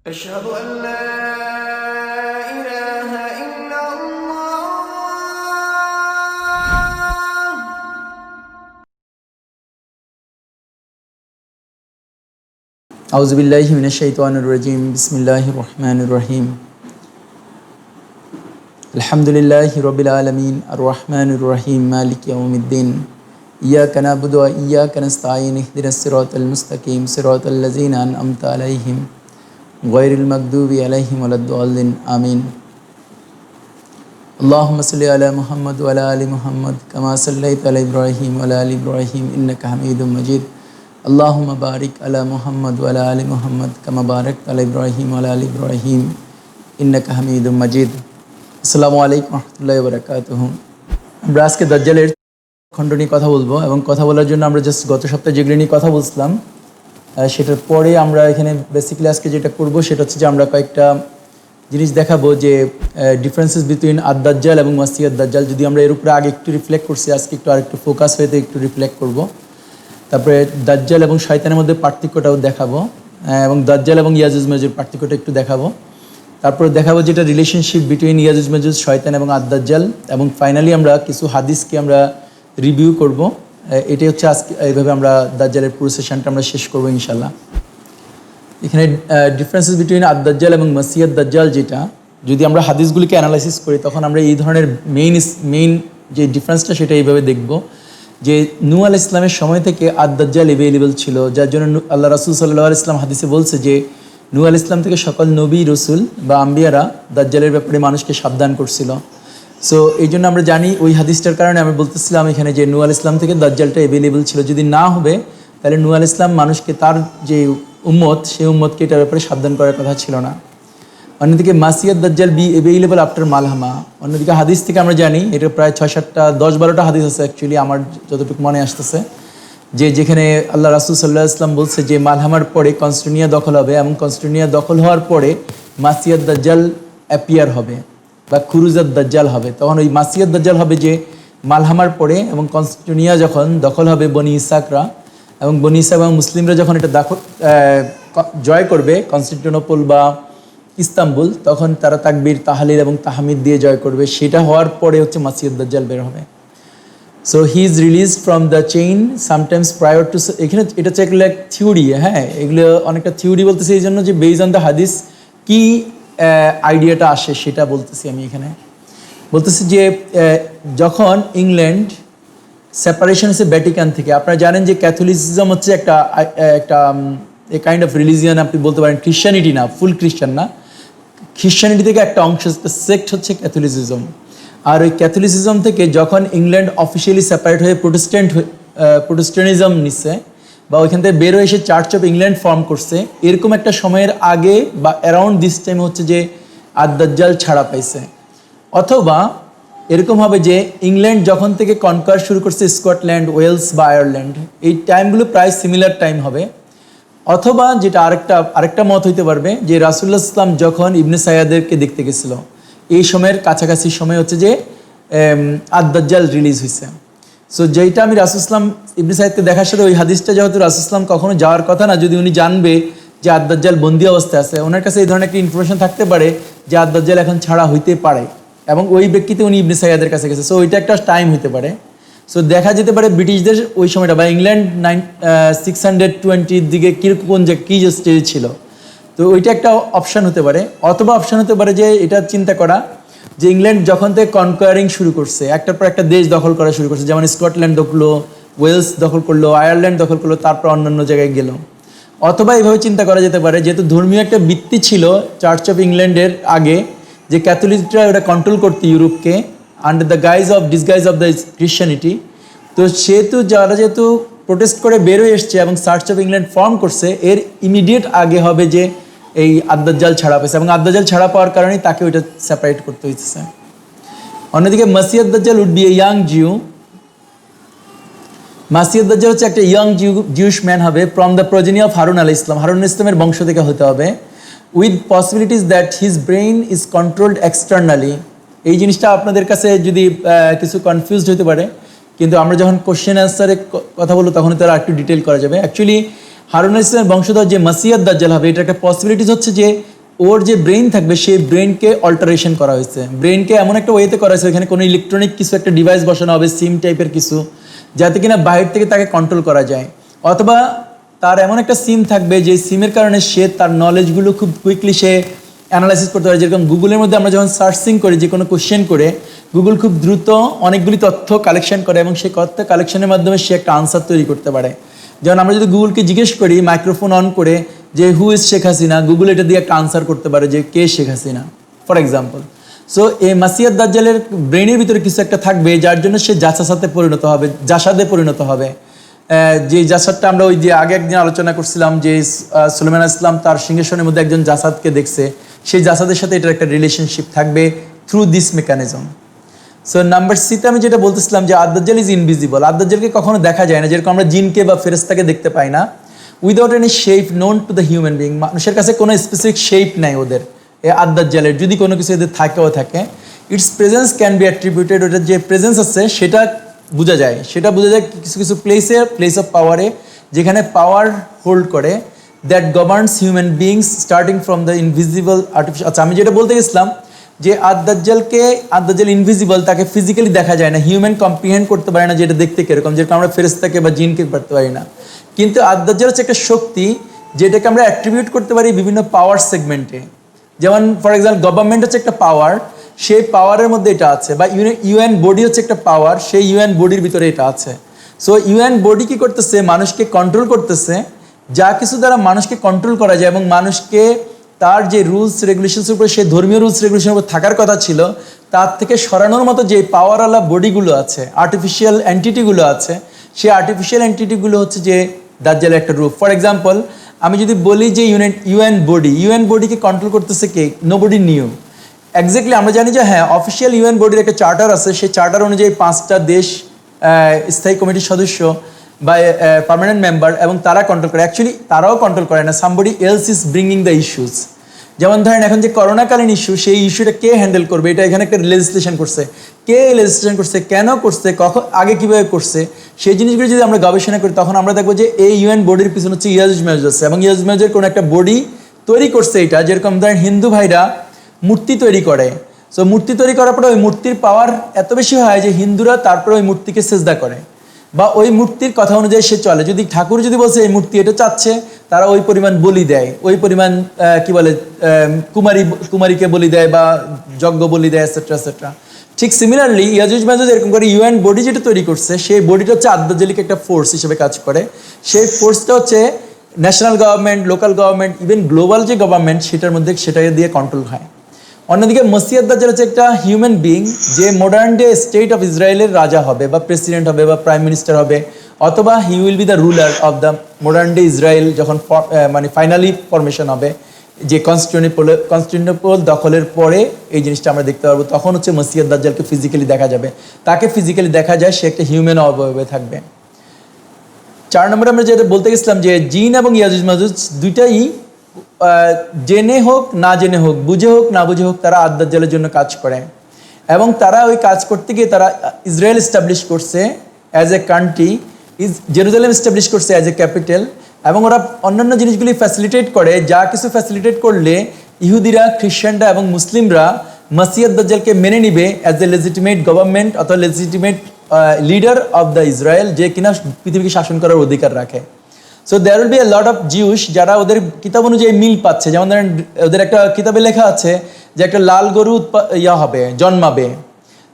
أشهد أن لا إله إلا الله أعوذ بالله من الشيطان الرجيم بسم الله الرحمن الرحيم الحمد لله رب العالمين الرحمن الرحيم مالك يوم الدين إياك نعبد وإياك نستعين اهدنا الصراط المستقيم صراط الذين أنعمت عليهم غير المغضوب عليهم ولا الضالين آمين اللهم صل على محمد وعلى آل محمد كما صليت على إبراهيم وعلى آل إبراهيم إنك حميد مجيد اللهم بارك على محمد وعلى آل محمد كما باركت على إبراهيم وعلى آل إبراهيم إنك حميد مجيد আসসালামু আলাইকুম রহমতুল্লাহি ওয়া বারাকাতুহু। আমরা আজকে দাজ্জালের খণ্ড নিয়ে কথা বলবো এবং কথা বলার জন্য আমরা জাস্ট গত সপ্তাহে যেগুলো নিয়ে কথা বলছিলাম সেটার পরে আমরা এখানে বেসিক্যালি আজকে যেটা করব সেটা হচ্ছে যে আমরা কয়েকটা জিনিস দেখাবো যে ডিফারেন্সেস বিটুইন আদ-দাজ্জাল এবং মাসিহ দাজ্জাল। যদি আমরা এর উপরে আগে একটু রিফ্লেক্ট করছি, আজকে একটু আরেকটু ফোকাস হয়ে একটু রিফ্লেক্ট করব। তারপরে দাজ্জাল এবং শয়তানের মধ্যে পার্থক্যটাও দেখাবো এবং দাজ্জাল এবং ইয়াজুজ মাজুজের পার্থক্যটা একটু দেখাবো। তারপরে দেখাবো যেটা রিলেশনশিপ বিটুইন ইয়াজুজ মাজুজ, শয়তান এবং আদ-দাজ্জাল, এবং ফাইনালি আমরা কিছু হাদিসকে আমরা রিভিউ করব। এটাই হচ্ছে আজকে, এইভাবে আমরা দাজ্জালের পুরো সেশনটা আমরা শেষ করবো ইনশাল্লাহ। এখানে ডিফারেন্সেস বিটুইন আদ-দাজ্জাল এবং মাসিহ দাজ্জাল, যেটা যদি আমরা হাদিসগুলিকে অ্যানালাইসিস করি তখন আমরা এই ধরনের মেইন যে ডিফারেন্সটা সেটা এইভাবে দেখব যে নূহ আলাইহিস ইসলামের সময় থেকে আদ-দাজ্জাল অ্যাভেলেবল ছিল, যার জন্য আল্লাহ রাসূল সাল্লাল্লাহু আলাইহি ওয়াসাল্লাম হাদিসে বলছে যে নূহ আলাইহিস ইসলাম থেকে সকল নবী রসুল বা আম্বিয়ারা দাজ্জালের ব্যাপারে মানুষকে সাবধান করছিল। সো এই জন্য আমরা জানি, ওই হাদিসটার কারণে আমি বলতেছিলাম এখানে যে নূহ আলাইহিস ইসলাম থেকে দাজ্জালটা অ্যাভেলেবল ছিল। যদি না হবে তাহলে নূহ আলাইহিস ইসলাম মানুষকে, তার যে উম্মত, সেই উম্মতকে এটার ব্যাপারে সাবধান করার কথা ছিল না। অন্যদিকে মাসিহ দাজ্জাল বি অ্যাভেলেবল আফটার মালহামা। অন্যদিকে হাদিস থেকে আমরা জানি এটা প্রায় 6-7টা 10-12টা হাদিস আছে অ্যাকচুয়ালি, আমার যতটুকু মনে আসতেছে, যে যেখানে আল্লাহ রাসূল সাল্লাল্লাহু আলাইহি ওয়াসাল্লাম বলছে যে মালহামার পরে কনস্টান্টিনিয়া দখল হবে এবং কনস্টান্টিনিয়া দখল হওয়ার পরে মাসিহ দাজ্জাল অ্যাপিয়ার হবে বা খুরুজাত দাজ্জাল হবে। তখন ওই মাসিহ দাজ্জাল হবে যে মালহামার পরে, এবং কনস্টান্টিনিয়া যখন দখল হবে বনি ইসহাকরা, এবং বনি ইসহাক এবং মুসলিমরা যখন এটা জয় করবে কনস্টান্টিনোপল বা ইস্তাম্বুল, তখন তারা তাকবীর, তাহলিল এবং তাহমিদ দিয়ে জয় করবে। সেটা হওয়ার পরে হচ্ছে মাসিহ দাজ্জাল বের হবে। So he is released from the chain sometimes prior to, এখানে এটা হচ্ছে একটা থিওরি। হ্যাঁ, এগুলো অনেকটা থিওরি বলতেছে এই জন্য যে বেইজ অন দ্য হাদিস কি আইডিয়াটা আসে সেটা বলতেছি আমি এখানে। বলতেছি যে যখন ইংল্যান্ড সেপারেশন হচ্ছে ভ্যাটিকান থেকে, আপনারা জানেন যে ক্যাথলিসিজম হচ্ছে একটা এ কাইন্ড অফ রিলিজিয়ান, আপনি বলতে পারেন খ্রিশ্চানিটি না, ফুল খ্রিশ্চান না, খ্রিশ্চানিটি থেকে একটা অংশ সেক্ট হচ্ছে ক্যাথলিসিজম। আর ওই ক্যাথলিসিজম থেকে যখন ইংল্যান্ড অফিসিয়ালি সেপারেট হয়ে প্রোটেস্ট্যান্টিজম নিচ্ছে বা ওইখান থেকে বের হয়ে এসে চার্চ অফ ইংল্যান্ড ফর্ম করছে, এরকম একটা সময়ের আগে বা অ্যারাউন্ড দিস টাইম হচ্ছে যে আদ-দাজ্জাল ছাড়া পাইছে। অথবা এরকম হবে যে ইংল্যান্ড যখন থেকে কনকোয়ার শুরু করছে স্কটল্যান্ড, ওয়েলস বা আয়ারল্যান্ড, এই টাইমগুলো প্রায় সিমিলার টাইম হবে। অথবা যেটা আরেকটা মত হইতে পারবে যে রাসূলুল্লাহ সাল্লাল্লাহু আলাইহি ওয়াসাল্লাম যখন ইবনে সাইয়াদেরকে দেখতে গেছিল, এই সময়ের কাছাকাছি সময় হচ্ছে যে আদ-দাজ্জাল রিলিজ হয়েছে। সো যেইটা আমি রাসূল সাল্লাল্লাহু আলাইহি ওয়াসাল্লাম ইবনে সাইয়াদকে দেখার সাথে, ওই হাদিসটা যেহেতু রাসূল সাল্লাল্লাহু আলাইহি ওয়াসাল্লাম কখনো যাওয়ার কথা না, যদি উনি জানবে যে আদ-দাজ্জাল বন্দি অবস্থায় আছে, ওনার কাছে এই ধরনের একটা ইনফরমেশন থাকতে পারে যে আদ-দাজ্জাল এখন ছাড়া হইতে পারে, এবং ওই ব্যক্তিতে উনি ইবনে সাইয়াদের কাছে গেছে। সো ওইটা একটা টাইম হইতে পারে। সো দেখা যেতে পারে ব্রিটিশদের ওই সময়টা বা ইংল্যান্ড 620 দিকে কি যে স্টেজ ছিল, তো ওইটা একটা অপশান হতে পারে। অথবা অপশান হতে পারে যে এটা চিন্তা করা যে ইংল্যান্ড যখন থেকে কনকোয়ারিং শুরু করছে, একটার পর একটা দেশ দখল করা শুরু করছে, যেমন স্কটল্যান্ড দখলো, ওয়েলস দখল করলো, আয়ারল্যান্ড দখল করলো, তারপর অন্যান্য জায়গায় গেল। অথবা এইভাবে চিন্তা করা যেতে পারে, যেহেতু ধর্মীয় একটা ভিত্তি ছিল চার্চ অফ ইংল্যান্ডের আগে, যে ক্যাথলিকরা ওটা কন্ট্রোল করতে ইউরোপকে under the disguise of the Christianity. তো যেহেতু প্রোটেস্ট করে বেরোয় এসছে এবং চার্চ অফ ইংল্যান্ড ফর্ম করছে, এর ইমিডিয়েট আগে হবে যে এই আদ-দাজ্জাল ছাড়া পেয়েছে, এবং আদ-দাজ্জাল ছাড়া পাওয়ার কারণেই তাকে ওইটা সেপারেট করতে হয়েছে। অন্যদিকে মাসিহ দাজ্জাল উড বি এ ইয়াং জিউ। মাসিহ দাজ্জাল হচ্ছে একটা ইয়াং জিউস ম্যান হবে, ফ্রম দ্য প্রজেনি অফ হারুন আলাইহিস সালাম, হারুন ইসলামের বংশ থেকে হতে হবে, with possibilities that his brain is controlled externally. এই জিনিসটা আপনাদের কাছে যদি কিছু কনফিউজড হতে পারে, কিন্তু আমরা যখন কোশ্চেন অ্যান্সারে কথা বলবো তখন তারা একটু ডিটেল করা যাবে। অ্যাকচুয়ালি হারুন ইসলামের বংশধর যে মাসিহ দাজ্জাল হবে, এটা একটা পসিবিলিটিস হচ্ছে যে ওর যে ব্রেইন থাকবে সেই ব্রেনকে অল্টারেশন করা হয়েছে, ব্রেনকে এমন একটা ওয়েতে করা হয়েছে এখানে কোনো ইলেকট্রনিক কিছু একটা ডিভাইস বসানো হবে, সিম টাইপের কিছু, যাতে কিনা বাইরে থেকে তাকে কন্ট্রোল করা যায়। অথবা তার এমন একটা সিম থাকবে যে সিমের কারণে সে তার নলেজগুলো খুব কুইকলি সে অ্যানালাইসিস করতে পারে। যেরকম গুগলের মধ্যে আমরা যখন সার্চিং করি যে কোনো কোশ্চেন করে, গুগল খুব দ্রুত অনেকগুলি তথ্য কালেকশন করে এবং সেই তথ্য কালেকশনের মাধ্যমে সে একটা আনসার তৈরি করতে পারে। যেমন আমরা যদি গুগলকে জিজ্ঞেস করি মাইক্রোফোন অন করে যে who is Sheikh Hasina, Google এটা দিয়ে একটা আনসার করতে পারে যে কে Sheikh Hasina, for example. So এই মাসিয়াদ দাজ্জালের ব্রেনের ভিতরে কিছু একটা থাকবে যার জন্য সে জাসাদে পরিণত হবে। যে জাসাদটা আমরা ওই যে আগে একদিন আলোচনা করছিলাম যে সুলাইমান ইসলাম তার সিংহাসনের মধ্যে একজন জাসাদকে দেখছে, সেই জাসাদের সাথে এটার একটা রিলেশনশিপ থাকবে through this mechanism. So number সিতে আমি যেটা বলতেছিলাম যে আদ-দাজ্জাল ইজ ইনভিজিবল, আদ-দাজ্জালকে কখনো দেখা যায় না, যেরকম আমরা জিনকে বা ফেরেশতাকে দেখতে পাই না। Without any shape known to the human being, মানুষের কাছে কোনো স্পেসিফিক শেপ নাই ওদের এই আদ-দাজ্জালের, যদি কোনো কিছু এদের থাকেও থাকে, it's presence can be attributed, ওটার যে প্রেজেন্স আছে সেটা বোঝা যায় কিছু কিছু প্লেস অফ পাওয়ারে, যেখানে পাওয়ার হোল্ড করে, that governs human beings starting from the invisible artificial. আচ্ছা, আমি যেটা বলতে গেছিলাম যে আদ-দাজ্জাল ইনভিজিবল, তাকে ফিজিক্যালি দেখা যায় না, হিউম্যান কম্প্রিহেন্ড করতে পারে না যেটা দেখতে কিরকম, যেরকম আমরা ফেরেশতাকে বা জিনকে পারতে পারি না। কিন্তু আদ-দাজ্জাল হচ্ছে একটা শক্তি যেটাকে আমরা অ্যাট্রিবিউট করতে পারি বিভিন্ন পাওয়ার সেগমেন্টে। যেমন ফর এক্সাম্পল গভর্নমেন্ট হচ্ছে একটা পাওয়ার, সেই পাওয়ারের মধ্যে এটা আছে, বা ইউএন বডি হচ্ছে একটা পাওয়ার, সেই ইউএন বডির ভিতরে এটা আছে। সো ইউএন বডি কি করতেছে, মানুষকে কন্ট্রোল করতেছে, যা কিছু দ্বারা মানুষকে কন্ট্রোল করা যায় এবং মানুষকে তার যে রুলস রেগুলেশনসের উপরে, সেই ধর্মীয় রুলস রেগুলেশনের উপর থাকার কথা ছিল, তার থেকে সরানোর মতো যে পাওয়ারওয়ালা বডিগুলো আছে, আর্টিফিশিয়াল এন্টিটিগুলো আছে, সেই আর্টিফিশিয়াল এন্টিটিগুলো হচ্ছে যে দাজ্জালের একটা রূপ। ফর এক্সাম্পল আমি যদি বলি যে ইউএন বডিকে কন্ট্রোল করতেছে কে, নোবডি নিউ এক্স্যাক্টলি। আমরা জানি যে হ্যাঁ, অফিসিয়াল ইউএন বডির একটা চার্টার আছে, সেই চার্টার অনুযায়ী 5টা দেশ স্থায়ী কমিটির সদস্য বা পার্মানেন্ট মেম্বার, এবং তারা কন্ট্রোল করে। অ্যাকচুয়ালি তারাও কন্ট্রোল করে না, somebody else is bringing the issues. যেমন ধরেন এখন যে করোনাকালীন ইস্যু, সেই ইস্যুটা কে হ্যান্ডেল করবে, এটা এখানে একটা লেজিসলেশন করছে, কেন করছে, কখন, আগে কীভাবে করছে, সেই জিনিসগুলো যদি আমরা গবেষণা করি, তখন আমরা দেখবো যে এই ইউএন বডির পিছনে হচ্ছে ইয়াজুজ মাজুজ আছে, এবং ইয়াজুজ মাজুজের কোনো একটা বডি তৈরি করছে এটা। যেরকম ধরেন হিন্দু ভাইরা মূর্তি তৈরি করে, সো মূর্তি তৈরি করার পরে ওই মূর্তির পাওয়ার এত বেশি হয় যে হিন্দুরা তারপরে ওই মূর্তিকে সেজদা করে, বা ওই মূর্তির কথা অনুযায়ী সে চলে। যদি ঠাকুর যদি বলছে এই মূর্তি এটা চাচ্ছে, তারা ওই পরিমাণ বলি দেয়, ওই পরিমাণ কুমারীকে বলি দেয় বা যজ্ঞ বলি দেয়, এটসেট্রা এটসেট্রা। ঠিক সিমিলারলি ইয়াজুজ মাজুজ এরকম করে ইউএন বডি যেটা তৈরি করছে, সেই বডিটা হচ্ছে আদ-দাজ্জালিক একটা ফোর্স হিসেবে কাজ করে। সেই ফোর্সটা হচ্ছে national government, local government, even global যে গভর্নমেন্ট, সেটার মধ্যে সেটা দিয়ে কন্ট্রোল হয়। অন্যদিকে মসিহ আদ-দাজ্জাল হচ্ছে একটা হিউম্যান বিং, যে মডার্ন ডে স্টেট অফ ইসরায়েলের রাজা হবে বা প্রেসিডেন্ট হবে বা প্রাইম মিনিস্টার হবে, অথবা he will be the ruler of the modern day Israel. যখন মানে ফাইনালি ফরমেশন হবে, যে কনস্টান্টিনোপল দখলের পরে এই জিনিসটা আমরা দেখতে পারবো, তখন হচ্ছে মসিহ আদ-দাজ্জালকে ফিজিক্যালি দেখা যাবে। তাকে ফিজিক্যালি দেখা যায়, সে একটা হিউম্যান অবয়বে থাকবে। 4 নম্বরে আমরা যেটা বলতে গেছিলাম যে জিন এবং ইয়াজুজ মাজুজ দুইটাই জেনে হোক না জেনে হোক, বুঝে হোক না বুঝে হোক, তারা আদ-দাজ্জালের জন্য কাজ করে। এবং তারা ওই কাজ করতে গিয়ে তারা ইসরায়েল এস্টাবলিশ করছে as a country, Jerusalem establish করছে অ্যাজ এ ক্যাপিটাল, এবং ওরা অন্যান্য জিনিসগুলি ফ্যাসিলিটেট করে, যা কিছু ফ্যাসিলিটেট করলে ইহুদিরা, খ্রিস্টানরা এবং মুসলিমরা মসিহ আদ-দাজ্জালকে মেনে নিবে অ্যাজ এ লেজিটিমেট গভর্নমেন্ট অথবা legitimate leader of the Israel, যে কিনা পৃথিবীকে শাসন করার অধিকার রাখে। So there will be a lot of Jews যারা ওদের কিতাব অনুযায়ী মিল পাচ্ছে। যেমন ধরেন ওদের একটা কিতাবে লেখা আছে যে একটা লাল গরু জন্মাবে।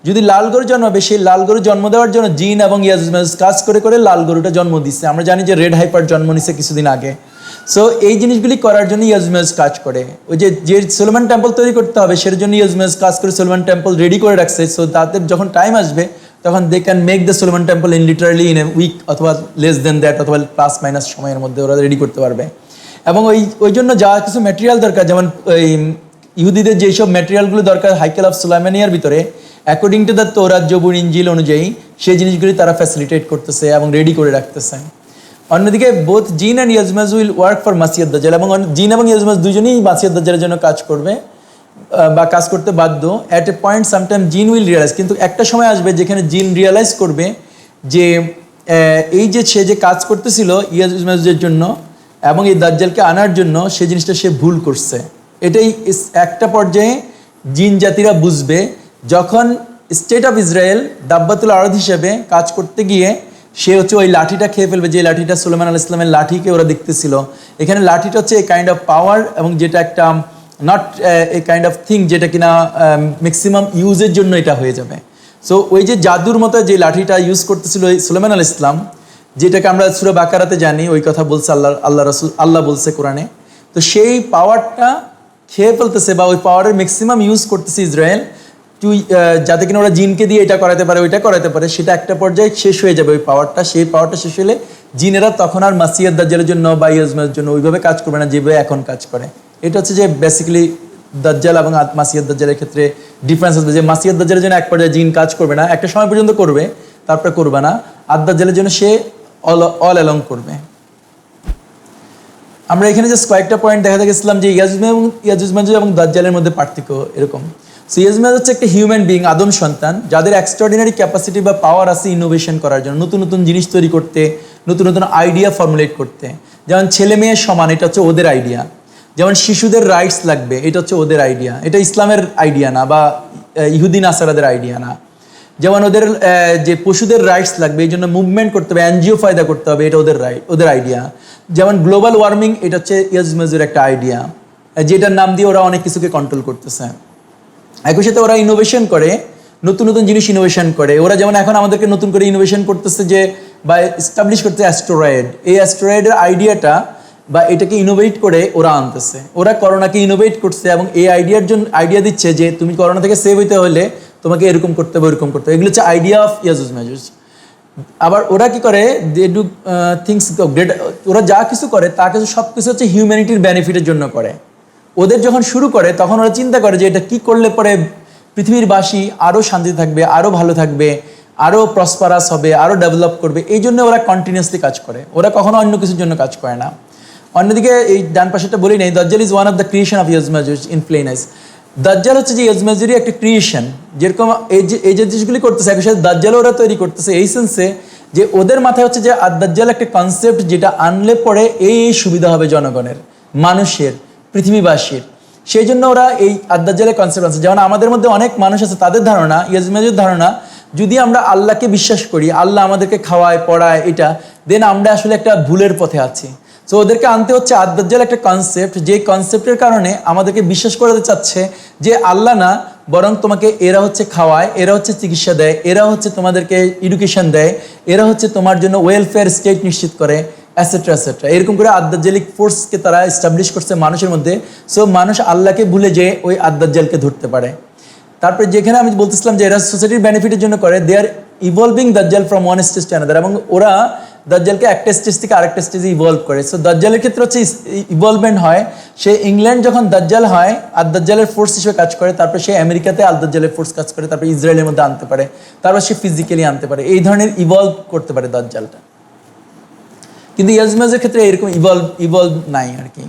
যদি লাল গরু জন্মাবে, সেই লাল গরু জন্ম দেওয়ার জন্য জিন এবং ইয়াজুজ মাজুজ কাজ করে করে লাল গরুটা জন্ম দিচ্ছে। আমরা জানি যে রেড হাইপার জন্ম নিচ্ছে কিছুদিন আগে। সো এই জিনিসগুলি করার জন্য ইয়াজুজ মাজুজ কাজ করে। ওই যে সোলোমন টেম্পল তৈরি করতে হবে, সেটার জন্য ইয়াজুজ মাজুজ কাজ করে সোলোমন টেম্পল রেডি করে রাখছে। সো তাদের যখন টাইম আসবে, তখন they can make the Solomon temple in literally in a week, অথবা লেস দেন দ্যাট, অথবা প্লাস মাইনাস সময়ের মধ্যে ওরা রেডি করতে পারবে। এবং ওই জন্য যা কিছু ম্যাটেরিয়াল দরকার, যেমন ওই ইহুদিদের যেসব ম্যাটেরিয়ালগুলো দরকার হাইকেল অফ সুলাইমানিয়ার ভিতরে, অ্যাকর্ডিং টু দ্য তৌরাত, জবুর, ইনজিল অনুযায়ী সেই জিনিসগুলি তারা ফ্যাসিলিটেট করতেছে এবং রেডি করে রাখতেছে। অন্যদিকে বোথ জিন and Yajuj Majuj will work for মাসিহ আদ-দাজ্জাল, এবং জিন এবং ইয়াজুজ মাজুজ দুজনেই মাসিহ আদ-দাজ্জালের জন্য কাজ করবে বা কাজ করতে বাধ্য। অ্যাট এ পয়েন্ট সামটাইম জিন উইল রিয়েলাইজ, কিন্তু একটা সময় আসবে যেখানে জিন রিয়েলাইজ করবে যে এই যে সে যে কাজ করতেছিল ইয়াজুজ মাজুজের জন্য এবং এই দাজ্জালকে আনার জন্য, সেই জিনিসটা সে ভুল করছে। এটাই একটা পর্যায়ে জিন জাতিরা বুঝবে যখন স্টেট অফ ইসরায়েল দাব্বাতুল আরদ হিসেবে কাজ করতে গিয়ে সে হচ্ছে ওই লাঠিটা খেয়ে ফেলবে, যে লাঠিটা সুলাইমান আলাইহিস সালামের লাঠিকে ওরা দেখতেছিল। এখানে লাঠিটা হচ্ছে এই কাইন্ড অফ পাওয়ার, এবং যেটা একটা not a kind of thing যেটা কিনা ম্যাক্সিমাম ইউজের জন্য এটা হয়ে যাবে। সো ওই যে জাদুর মতো যে লাঠিটা ইউজ করতেছিল সুলাইমান আলাইহিস সালাম, যেটাকে আমরা সূরা বাকারাতে জানি, ওই কথা বলছে আল্লাহ বলছে কোরআনে। তো সেই পাওয়ারটা খেয়ে ফেলতেছে বা ওই পাওয়ারের ম্যাক্সিমাম ইউজ করতেছে ইসরায়েল, যাতে কিনা ওরা জিনকে দিয়ে এটা করাতে পারে ওইটা করাতে পারে। সেটা একটা পর্যায়ে শেষ হয়ে যাবে ওই পাওয়ারটা। সেই পাওয়ারটা শেষ হলে জিনেরা তখন আর মাসিহ দাজ্জালের জন্য বা ইয়াজমেজের জন্য ওইভাবে কাজ করবে না যেভাবে এখন কাজ করে। এটা হচ্ছে যে বেসিক্যালি দাজ্জাল এবং মাসিহ দাজ্জালের ক্ষেত্রে ডিফারেন্স আছে, যে মাসিহ দাজ্জালের জন্য এক পর্যায়ে জিন কাজ করবে না, একটা সময় পর্যন্ত করবে, তারপরে করবে না। আর দাজ্জালের জন্য সে অল অ্যালং করবে। আমরা এখানে জাস্ট কয়েকটা পয়েন্ট দেখা দেখেছিলাম যে ইয়াজুজ মাজুজ এবং দাজ্জালের মধ্যে পার্থক্য এরকম। সো ইয়াজুজ হচ্ছে একটা হিউম্যান বিং, আদম সন্তান, যাদের এক্সট্রাঅর্ডিনারি ক্যাপাসিটি বা পাওয়ার আছে ইনোভেশন করার জন্য, নতুন নতুন জিনিস তৈরি করতে, নতুন নতুন আইডিয়া ফর্মুলেট করতে। যেমন ছেলে মেয়ের সমান, এটা হচ্ছে ওদের আইডিয়া। যেমন শিশুদের রাইটস লাগবে, এটা হচ্ছে ওদের আইডিয়া, এটা ইসলামের আইডিয়া না বা ইহুদি নাসারাদের আইডিয়া না। যেমন ওদের যে পশুদের রাইটস লাগবে, এই জন্য মুভমেন্ট করতে হবে, এনজিও ফায়দা করতে হবে, এটা ওদের আইডিয়া। যেমন গ্লোবাল ওয়ার্মিং, এটা হচ্ছে ইয়াজমেজের একটা আইডিয়া, যেটার নাম দিয়ে ওরা অনেক কিছুকে কন্ট্রোল করতেছে। একই সাথে ওরা ইনোভেশন করে, নতুন নতুন জিনিস ইনোভেশন করে। ওরা যেমন এখন আমাদেরকে নতুন করে ইনোভেশন করতেছে যে বা এস্টাবলিশ করতেছে অ্যাস্টেরয়েড। এই অ্যাস্টেরয়েডের আইডিয়াটা বা এটাকে ইনোভেট করে ওরা আনতেছে। ওরা করোনাকে ইনোভেট করছে এবং এই আইডিয়ার জন্য আইডিয়া দিচ্ছে যে তুমি করোনা থেকে সেভ হইতে হলে তোমাকে এরকম করতে হবে, ওরকম করতে হবে। এগুলো হচ্ছে আইডিয়া অফ ইয়াজুজ মাজুজ। আবার ওরা কি করে, দে ডু থিংস গ্রেট। ওরা যা কিছু করে তা কিছু সব কিছু হচ্ছে হিউম্যানিটির বেনিফিটের জন্য করে। ওদের যখন শুরু করে তখন ওরা চিন্তা করে যে এটা কি করলে পরে পৃথিবীর বাসী আরও শান্তি থাকবে, আরও ভালো থাকবে, আরও প্রসপারাস হবে, আরও ডেভেলপ করবে। এই জন্য ওরা কন্টিনিউয়াসলি কাজ করে, ওরা কখনো অন্য কিছুর জন্য কাজ করে না। অন্যদিকে এই ডান পাশেটা বলি নেই, দাজ্জাল is one of the creation of Yajuj Majuj in plane আইস। দাজ্জাল হচ্ছে যে ইয়াজুজ মাজুজেরই একটা ক্রিয়েশন। যেরকম এই যে জিনিসগুলি করতেছে একই সাথে দাজ্জালও ওরা তৈরি করতেছে, এই সেন্সে যে ওদের মাথায় হচ্ছে যে দাজ্জাল একটা কনসেপ্ট যেটা আনলে পরে এই সুবিধা হবে জনগণের, মানুষের, পৃথিবীবাসীর। সেই জন্য ওরা এই দাজ্জালের কনসেপ্ট আছে। যেমন আমাদের মধ্যে অনেক মানুষ আছে, তাদের ধারণা, ইয়াজুজ মাজুজের ধারণা, যদি আমরা আল্লাহকে বিশ্বাস করি, আল্লাহ আমাদেরকে খাওয়ায় পড়ায় এটা, দেন আমরা আসলে একটা ভুলের পথে আছি। সো ওদেরকে আনতে হচ্ছে দাজ্জাল একটা কনসেপ্ট, যে কনসেপ্টের কারণে আমাদেরকে বিশ্বাস করাতে চাচ্ছে যে আল্লাহ না, বরং তোমাকে এরা হচ্ছে খাওয়ায়, এরা হচ্ছে চিকিৎসা দেয়, এরা হচ্ছে তোমাদেরকে এডুকেশন দেয়, এরা হচ্ছে তোমার জন্য ওয়েলফেয়ার স্টেট নিশ্চিত করে, অ্যাসেট্রা অ্যাসেট্রা। এরকম করে দাজ্জালিক ফোর্সকে তারা এস্টাবলিশ করছে মানুষের মধ্যে। সো মানুষ আল্লাহকে ভুলে যেয়ে ওই দাজ্জালকে ধরতে পারে। তারপরে যেখানে আমি বলতেছিলাম যে এরা সোসাইটির বেনিফিটের জন্য করে, দে আর ইভলভিং দাজ্জাল from one stage to another, এবং ওরা দাজ্জালকে একটা স্টেজ থেকে আরেকটা স্টেজে ইভলভ করে। সো দাজ্জালের ক্ষেত্রে হচ্ছে ইভলভমেন্ট হয়, সে ইংল্যান্ড যখন দাজ্জাল হয় আর দাজ্জালের ফোর্স হিসেবে কাজ করে, তারপর সে আমেরিকাতে দাজ্জালের ফোর্স কাজ করে, তারপর ইসরায়েলের মধ্যে আনতে পারে, তারপর সে ফিজিক্যালি আনতে পারে। এই ধরনের ইভলভ করতে পারে দাজ্জালটা। কিন্তু ইয়াজুজ মাজুজের ক্ষেত্রে এরকম ইভলভ নাই আর কি।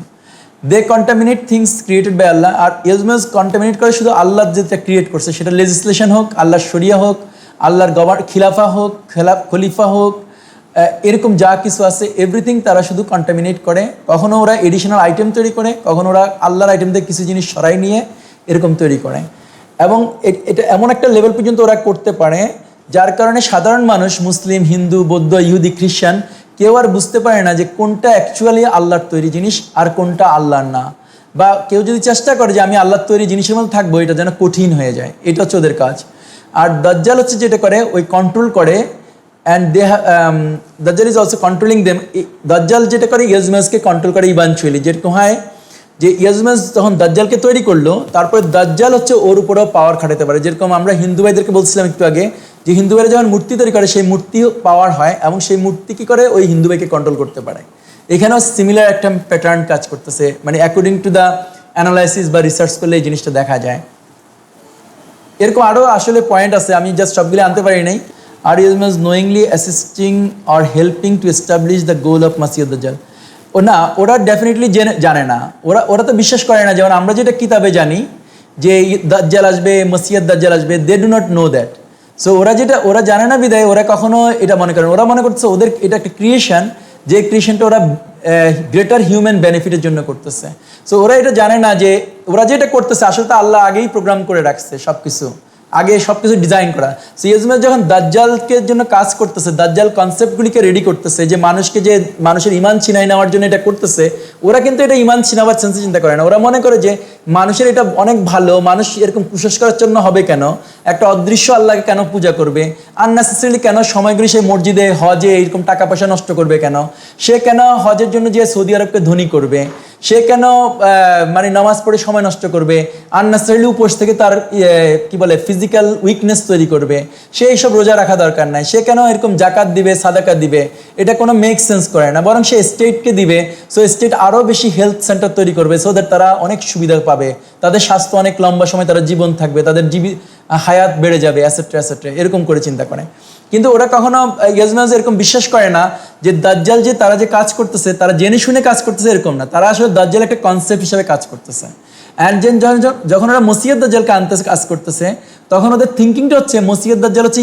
দে contaminate things created by Allah. R Yajuj Majuj contaminate করে শুধু আল্লাহ যেটা ক্রিয়েট করছে, সেটা লেজিসলেশন হোক, আল্লাহর শরিয়া হোক, আল্লাহর খিলাফা হোক, খলিফা হোক, এরকম যা কিছু আছে এভরিথিং তারা শুধু কন্টামিনেট করে। কখনো ওরা এডিশনাল আইটেম তৈরি করে, কখনো ওরা আল্লাহর আইটেম থেকে কিছু জিনিস সরাই নিয়ে এরকম তৈরি করে। এবং এটা এমন একটা লেভেল পর্যন্ত ওরা করতে পারে, যার কারণে সাধারণ মানুষ, মুসলিম, হিন্দু, বৌদ্ধ, ইহুদি, খ্রিস্টান, কেউ আর বুঝতে পারে না যে কোনটা অ্যাকচুয়ালি আল্লাহর তৈরি জিনিস আর কোনটা আল্লাহর না। বা কেউ যদি চেষ্টা করে যে আমি আল্লাহর তৈরি জিনিসের মধ্যে থাকবো, এটা যেন কঠিন হয়ে যায়। এটা হচ্ছে ওদের কাজ। আর দাজ্জাল হচ্ছে যেটা করে, ওই কন্ট্রোল করে, অ্যান্ড দাজ্জাল ইজ অলসো কন্ট্রোলিং দেম। দাজ্জাল যেটা করে ইয়াজুজ মাজুজকে কন্ট্রোল করে ইভানচুয়ালি। যেরকম হয় যে ইয়াজুজ মাজুজ যখন দাজ্জালকে তৈরি করলো, তারপরে দাজ্জাল হচ্ছে ওর উপরেও পাওয়ার খাটাতে পারে। যেরকম আমরা হিন্দু ভাইদেরকে বলছিলাম একটু আগে, যে হিন্দু ভাইরা যখন মূর্তি তৈরি করে, সেই মূর্তি পাওয়ার হয় এবং সেই মূর্তি কী করে ওই হিন্দু ভাইকে কন্ট্রোল করতে পারে। এখানেও সিমিলার একটা প্যাটার্ন কাজ করতেছে, মানে অ্যাকর্ডিং টু দ্য অ্যানালাইসিস বা রিসার্চ করলে এই জিনিসটা দেখা যায়। এরকম আরও আসলে পয়েন্ট আছে, আমি জাস্ট সবগুলো আনতে পারি নাই। আর Yajuj Majuj knowingly assisting or helping to establish the goal of Masih Dajjal. ওরা ডেফিনেটলি জানে না, ওরা তো বিশ্বাস করে না। যেমন আমরা যেটা কিতাবে জানি যে দাজ্জাল আসবে, মাসিহ দাজ্জাল আসবে, they do not know that. So ওরা জানে না বিদায় ওরা কখনো এটা মনে করেন, ওরা মনে করছে ওদের এটা একটা ক্রিয়েশন, যে ক্রিয়েশনটা ওরা গ্রেটার হিউম্যান বেনিফিটের জন্য করতেছে। সো ওরা এটা জানে না যে ওরা যেটা করতেছে আসলে তো আল্লাহ আগেই প্রোগ্রাম করে রাখছে সব কিছু, আগে সব কিছু ডিজাইন করা। সো ইয়াজমাজ যখন দাজ্জালকে জন্য কাজ করতেছে, দাজ্জাল কনসেপ্টগুলিকে রেডি করতেছে, যে মানুষকে যে মানুষের ইমান ছিনাই নেওয়ার জন্য এটা করতেছে, ওরা কিন্তু এটা ইমান ছিনাবার সেন্সে চিন্তা করে না। ওরা মনে করে যে মানুষের এটা অনেক ভালো, মানুষ এরকম কুসংস্কারের জন্য হবে কেন, একটা অদৃশ্য আল্লাহকে কেন পূজা করবে, আননেসেসারিলি কেন সময়গুলি সেই মসজিদে হজে এরকম টাকা পয়সা নষ্ট করবে কেন, সে কেন হজের জন্য যে সৌদি আরবকে ধনী করবে, সে কেন মানে নামাজ পড়ে সময় নষ্ট করবে, আননেসেসারিলি উপোস থেকে তার কি বলে ফিজিক্যাল উইকনেস তৈরি করবে, সে এইসব রোজা রাখা দরকার নাই, সে কেন এরকম জাকাত দিবে, সাদাকা দিবে, এটা কোনো মেক সেন্স করে না। বরং সে স্টেটকে দিবে, সো স্টেট আরও বেশি হেলথ সেন্টার তৈরি করবে, সো দ্যাট তারা অনেক সুবিধা পাবে, তাদের স্বাস্থ্য অনেক লম্বা সময় তারা জীবন থাকবে, তাদের হায়াত বেড়ে যাবে, অ্যাসেট্রা অ্যাসেট্রা, এরকম করে চিন্তা করে। কিন্তু ওরা কখনো ইয়াজমাজ এরকম বিশ্বাস করে না যে দাজ্জাল যে তারা যে কাজ করতেছে তারা জেনে শুনে কাজ করতেছে, এরকম না। তারা আসলে দাজ্জাল একটা কনসেপ্ট হিসেবে কাজ করতেছে। অ্যান্ড যখন ওরা মসিয়ত দাজ্জালকে আনতে কাজ করতেছে, তখন ওদের থিঙ্কিংটা হচ্ছে মসিয়ত দাজ্জাল হচ্ছে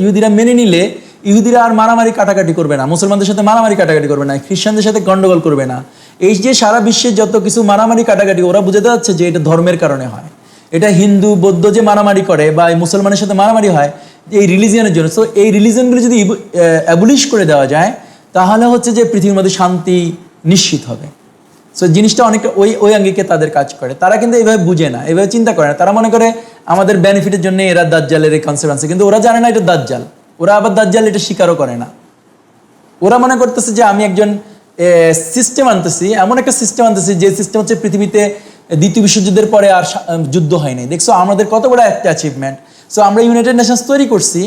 ইহুদিরা মেনে নিলে ইহুদিরা আর মারামারি কাটাকাটি করবে না, মুসলমানদের সাথে মারামারি কাটাকাটি করবে না, খ্রিস্টানদের সাথে গন্ডগোল করবে না। এই যে সারা বিশ্বের যত কিছু মারামারি কাটাকাটি, ওরা বুঝাতে যাচ্ছে যে এটা ধর্মের কারণে হয়, এটা হিন্দু বৌদ্ধ যে মারামারি করে বা এই মুসলমানের সাথে মারামারি হয় এই রিলিজিয়নের জন্য। সো এই রিলিজিয়নগুলো যদি অ্যাবলিশ করে দেওয়া যায়, তাহলে হচ্ছে যে পৃথিবীর মধ্যে শান্তি নিশ্চিত হবে। সো জিনিসটা অনেকটা ওই আঙ্গিকে তাদের কাজ করে। তারা কিন্তু এইভাবে বুঝে না, এইভাবে চিন্তা করে না। তারা মনে করে আমাদের বেনিফিটের জন্য এরা দাজ্জালের এই কনসেপ্ট আছে, কিন্তু ওরা জানে না এটা দাজ্জাল। ওরা আবার দাজ্জাল এটা স্বীকারও করে না। ওরা মনে করতেছে যে আমি একজন সিস্টেম আনতেছি, এমন একটা সিস্টেম আনতেছি যে সিস্টেম হচ্ছে পৃথিবীতে দ্বিতীয় বিশ্বযুদ্ধের পরে আর যুদ্ধ হয়নি। দেখছো আমাদের কত বড় একটা অ্যাচিভমেন্ট। সো আমরা ইউনাইটেড নেশনস তৈরি করছি,